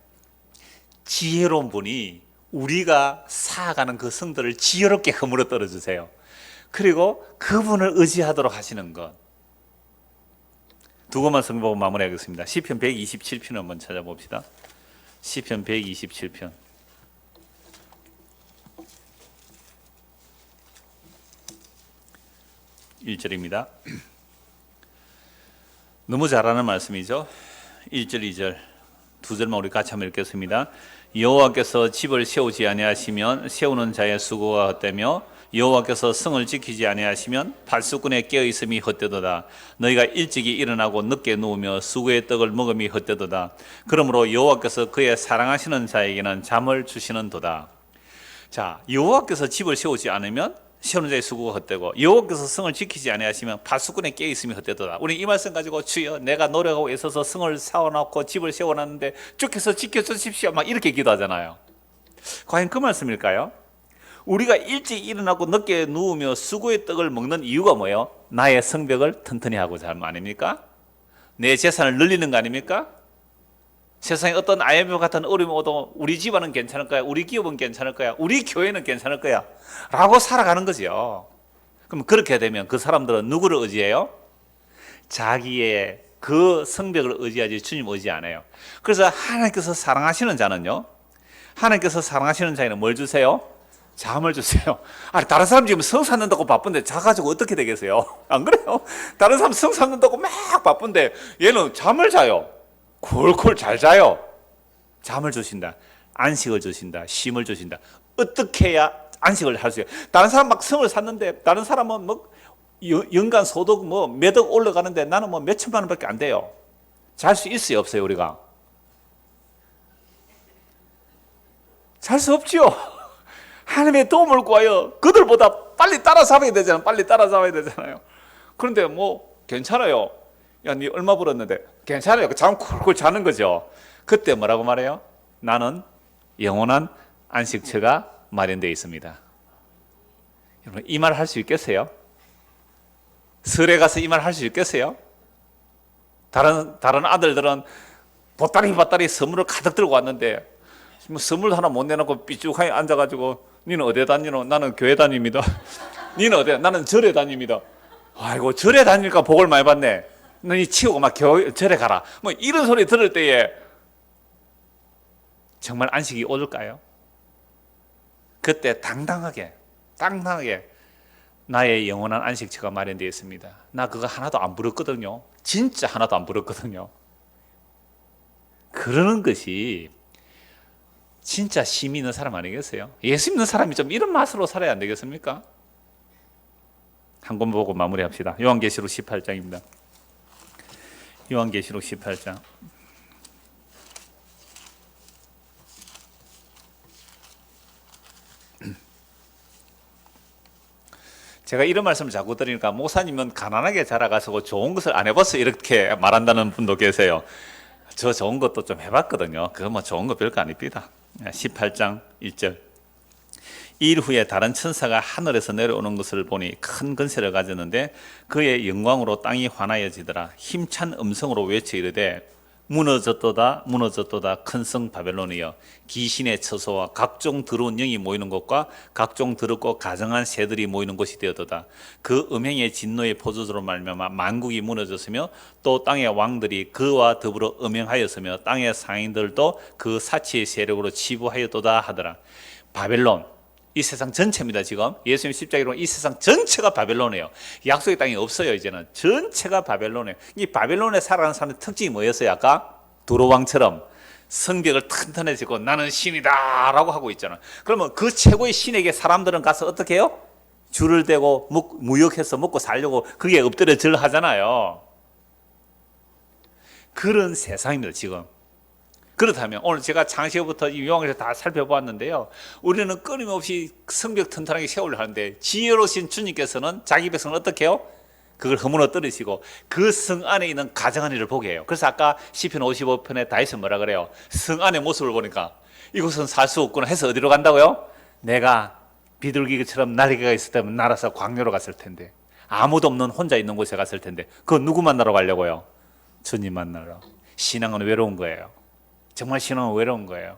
지혜로운 분이 우리가 쌓아가는 그 성들을 지혜롭게 허물어 떨어주세요. 그리고 그분을 의지하도록 하시는 것. 두 권만 성경 마무리하겠습니다. 시편 127편 한번 찾아봅시다. 시편 127편 1절입니다. 너무 잘하는 말씀이죠. 1절 2절 두 절만 우리 같이 한번 읽겠습니다. 여호와께서 집을 세우지 아니하시면 세우는 자의 수고가 헛되며 여호와께서 성을 지키지 아니하시면 발수꾼의 깨어있음이 헛되도다. 너희가 일찍이 일어나고 늦게 누우며 수고의 떡을 먹음이 헛되도다. 그러므로 여호와께서 그의 사랑하시는 자에게는 잠을 주시는도다. 자, 여호와께서 집을 세우지 않으면 세우는 자의 수고가 헛되고 여호와께서 성을 지키지 아니하시면 발수꾼의 깨어있음이 헛되도다. 우리 이 말씀 가지고 주여 내가 노력하고 애써서 성을 세워놓고 집을 세워놨는데 주께서 지켜주십시오 막 이렇게 기도하잖아요. 과연 그 말씀일까요? 우리가 일찍 일어나고 늦게 누우며 수고의 떡을 먹는 이유가 뭐예요? 나의 성벽을 튼튼히 하고자 하는 거 아닙니까? 내 재산을 늘리는 거 아닙니까? 세상에 어떤 IMF 같은 어려움이 오도 우리 집안은 괜찮을 거야, 우리 기업은 괜찮을 거야, 우리 교회는 괜찮을 거야 라고 살아가는 거죠. 그럼 그렇게 되면 그 사람들은 누구를 의지해요? 자기의 그 성벽을 의지하지 주님 의지 안 해요. 그래서 하나님께서 사랑하시는 자는요, 하나님께서 사랑하시는 자에는 뭘 주세요? 잠을 주세요. 아니, 다른 사람 지금 성 쌓는다고 바쁜데 자가지고 어떻게 되겠어요? 안 그래요? 다른 사람 성 쌓는다고 막 바쁜데 얘는 잠을 자요. 콜콜 잘 자요. 잠을 주신다. 안식을 주신다. 쉼을 주신다. 어떻게 해야 안식을 할 수 있어요? 다른 사람 막 성을 샀는데 다른 사람은 뭐 연간 소득 뭐 몇 억 올라가는데 나는 뭐 몇 천만 원밖에 안 돼요. 잘 수 있어요? 없어요? 우리가? 잘 수 없지요. 하나님의 도움을 구하여 그들보다 빨리 따라잡아야 되잖아요. 빨리 따라잡아야 되잖아요. 그런데 뭐 괜찮아요. 야, 니 얼마 벌었는데? 괜찮아요. 잠 쿨쿨 자는 거죠. 그때 뭐라고 말해요? 나는 영원한 안식처가 마련되어 있습니다. 여러분, 이 말 할 수 있겠어요? 설에 가서 이 말 할 수 있겠어요? 다른 아들들은 보따리 선물을 가득 들고 왔는데 뭐 선물 하나 못 내놓고 삐죽하게 앉아가지고 니는 어디에 다니노? 나는 교회 다닙니다. 니는 어디에? 나는 절에 다닙니다. 아이고, 절에 다니니까 복을 많이 받네. 너니 치우고 막 절에 가라. 뭐 이런 소리 들을 때에 정말 안식이 오를까요? 그때 당당하게 나의 영원한 안식처가 마련되어 있습니다. 나 그거 하나도 안 부럽거든요. 진짜 하나도 안 부럽거든요. 그러는 것이 진짜 힘이 있는 사람 아니겠어요? 예수 믿는 사람이 좀 이런 맛으로 살아야 안 되겠습니까? 한 권 보고 마무리합시다. 요한계시록 18장입니다. 요한계시록 18장. 제가 이런 말씀을 자꾸 드리니까 목사님은 가난하게 자라가서 좋은 것을 안 해봤어 이렇게 말한다는 분도 계세요. 저 좋은 것도 좀 해봤거든요. 그거 뭐 좋은 거 별거 아닙니다. 18장 1절. 일 후에 다른 천사가 하늘에서 내려오는 것을 보니 큰 권세를 가졌는데 그의 영광으로 땅이 환하여지더라. 힘찬 음성으로 외쳐 이르되 무너졌도다 무너졌도다 큰 성 바벨론이여 귀신의 처소와 각종 더러운 영이 모이는 곳과 각종 더럽고 가증한 새들이 모이는 곳이 되었도다. 그 음행의 진노의 포도주로 말미암아 만국이 무너졌으며 또 땅의 왕들이 그와 더불어 음행하였으며 땅의 상인들도 그 사치의 세력으로 치부하였도다 하더라. 바벨론, 이 세상 전체입니다. 지금 예수님 십자가로 이 세상 전체가 바벨론이에요. 약속의 땅이 없어요. 이제는 전체가 바벨론이에요. 이 바벨론에 살아가는 사람의 특징이 뭐였어요? 아까 두로왕처럼 성벽을 튼튼히 짓고 나는 신이다 라고 하고 있잖아. 그러면 그 최고의 신에게 사람들은 가서 어떻게 해요? 줄을 대고 무역해서 먹고 살려고 그게 엎드려 절하잖아요. 그런 세상입니다. 지금. 그렇다면 오늘 제가 창세기부터 이 요한에서 다 살펴보았는데요. 우리는 끊임없이 성벽 튼튼하게 세우려 하는데 지혜로우신 주님께서는 자기 백성을 어떻게 해요? 그걸 허물어뜨리시고 그 성 안에 있는 가정한 일을 보게 해요. 그래서 아까 시편 55편에 다윗은 뭐라 그래요? 성 안의 모습을 보니까 이곳은 살 수 없구나 해서 어디로 간다고요? 내가 비둘기처럼 날개가 있었다면 날아서 광야로 갔을 텐데 아무도 없는 혼자 있는 곳에 갔을 텐데 그거 누구 만나러 가려고요? 주님 만나러. 신앙은 외로운 거예요. 정말 신앙은 외로운 거예요.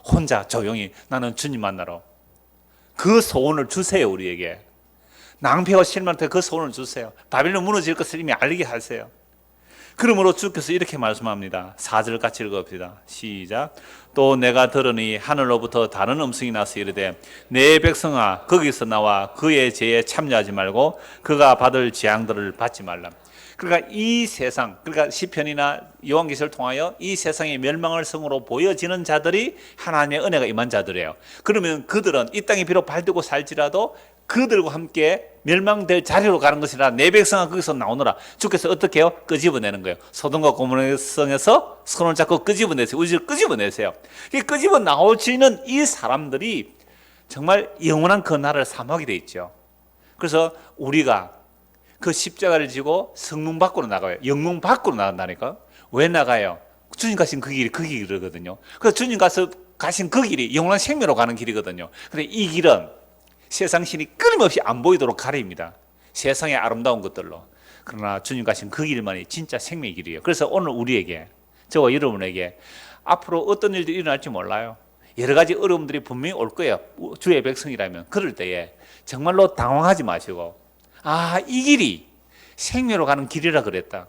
혼자 조용히 나는 주님 만나러. 그 소원을 주세요. 우리에게. 낭패와 실망할 그 소원을 주세요. 바벨론 무너질 것을 이미 알게 하세요. 그러므로 주께서 이렇게 말씀합니다. 4절 같이 읽어봅시다. 시작. 또 내가 들으니 하늘로부터 다른 음성이 나서 이르되 내 백성아 거기서 나와 그의 죄에 참여하지 말고 그가 받을 재앙들을 받지 말라. 그러니까 이 세상, 그러니까 시편이나 요한계시를 통하여 이 세상의 멸망을 성으로 보여지는 자들이 하나님의 은혜가 임한 자들이에요. 그러면 그들은 이 땅에 비록 발들고 살지라도 그들과 함께 멸망될 자리로 가는 것이라 내 백성아 거기서 나오느라. 주께서 어떻게 해요? 끄집어내는 거예요. 소돔과 고모라 성에서 손을 잡고 끄집어내세요. 우리를 끄집어내세요. 이 끄집어 나오지는 이 사람들이 정말 영원한 그 나라를 사모하게 돼 있죠. 그래서 우리가 그 십자가를 지고 성문 밖으로 나가요. 영문 밖으로 나간다니까. 왜 나가요? 주님 가신 그 길이거든요. 그래서 주님 가신 그 길이 영원한 생명으로 가는 길이거든요. 근데 이 길은 세상 신이 끊임없이 안 보이도록 가립니다. 세상의 아름다운 것들로. 그러나 주님 가신 그 길만이 진짜 생명의 길이에요. 그래서 오늘 우리에게, 저와 여러분에게 앞으로 어떤 일들이 일어날지 몰라요. 여러 가지 어려움들이 분명히 올 거예요. 주의 백성이라면. 그럴 때에 정말로 당황하지 마시고 이 길이 생명으로 가는 길이라 그랬다.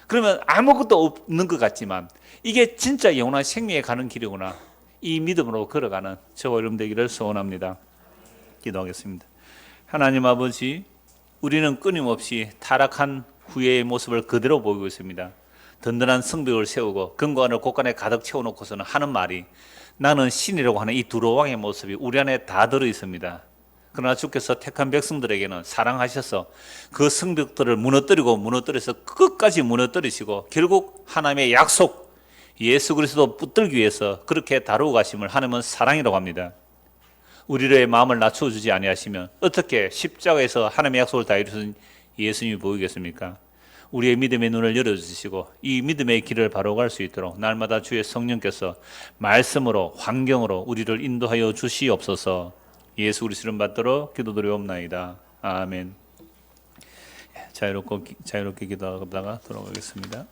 그러면 아무것도 없는 것 같지만 이게 진짜 영원한 생명에 가는 길이구나. 이 믿음으로 걸어가는 저와 여러분 되기를 소원합니다. 기도하겠습니다. 하나님 아버지, 우리는 끊임없이 타락한 후회의 모습을 그대로 보이고 있습니다. 든든한 성벽을 세우고 근거안을 곳간에 가득 채워놓고서는 하는 말이 나는 신이라고 하는 이 두로왕의 모습이 우리 안에 다 들어 있습니다. 그러나 주께서 택한 백성들에게는 사랑하셔서 그 성벽들을 무너뜨려서 끝까지 무너뜨리시고 결국 하나님의 약속 예수 그리스도 붙들기 위해서 그렇게 다루고 가심을 하나님은 사랑이라고 합니다. 우리의 마음을 낮춰주지 아니하시면 어떻게 십자가에서 하나님의 약속을 다 이루신 예수님이 보이겠습니까? 우리의 믿음의 눈을 열어주시고 이 믿음의 길을 바로 갈 수 있도록 날마다 주의 성령께서 말씀으로 환경으로 우리를 인도하여 주시옵소서. 예수 그리스도 이름 받도록 기도드리옵나이다. 아멘. 자유롭게 기도하다가 돌아가겠습니다.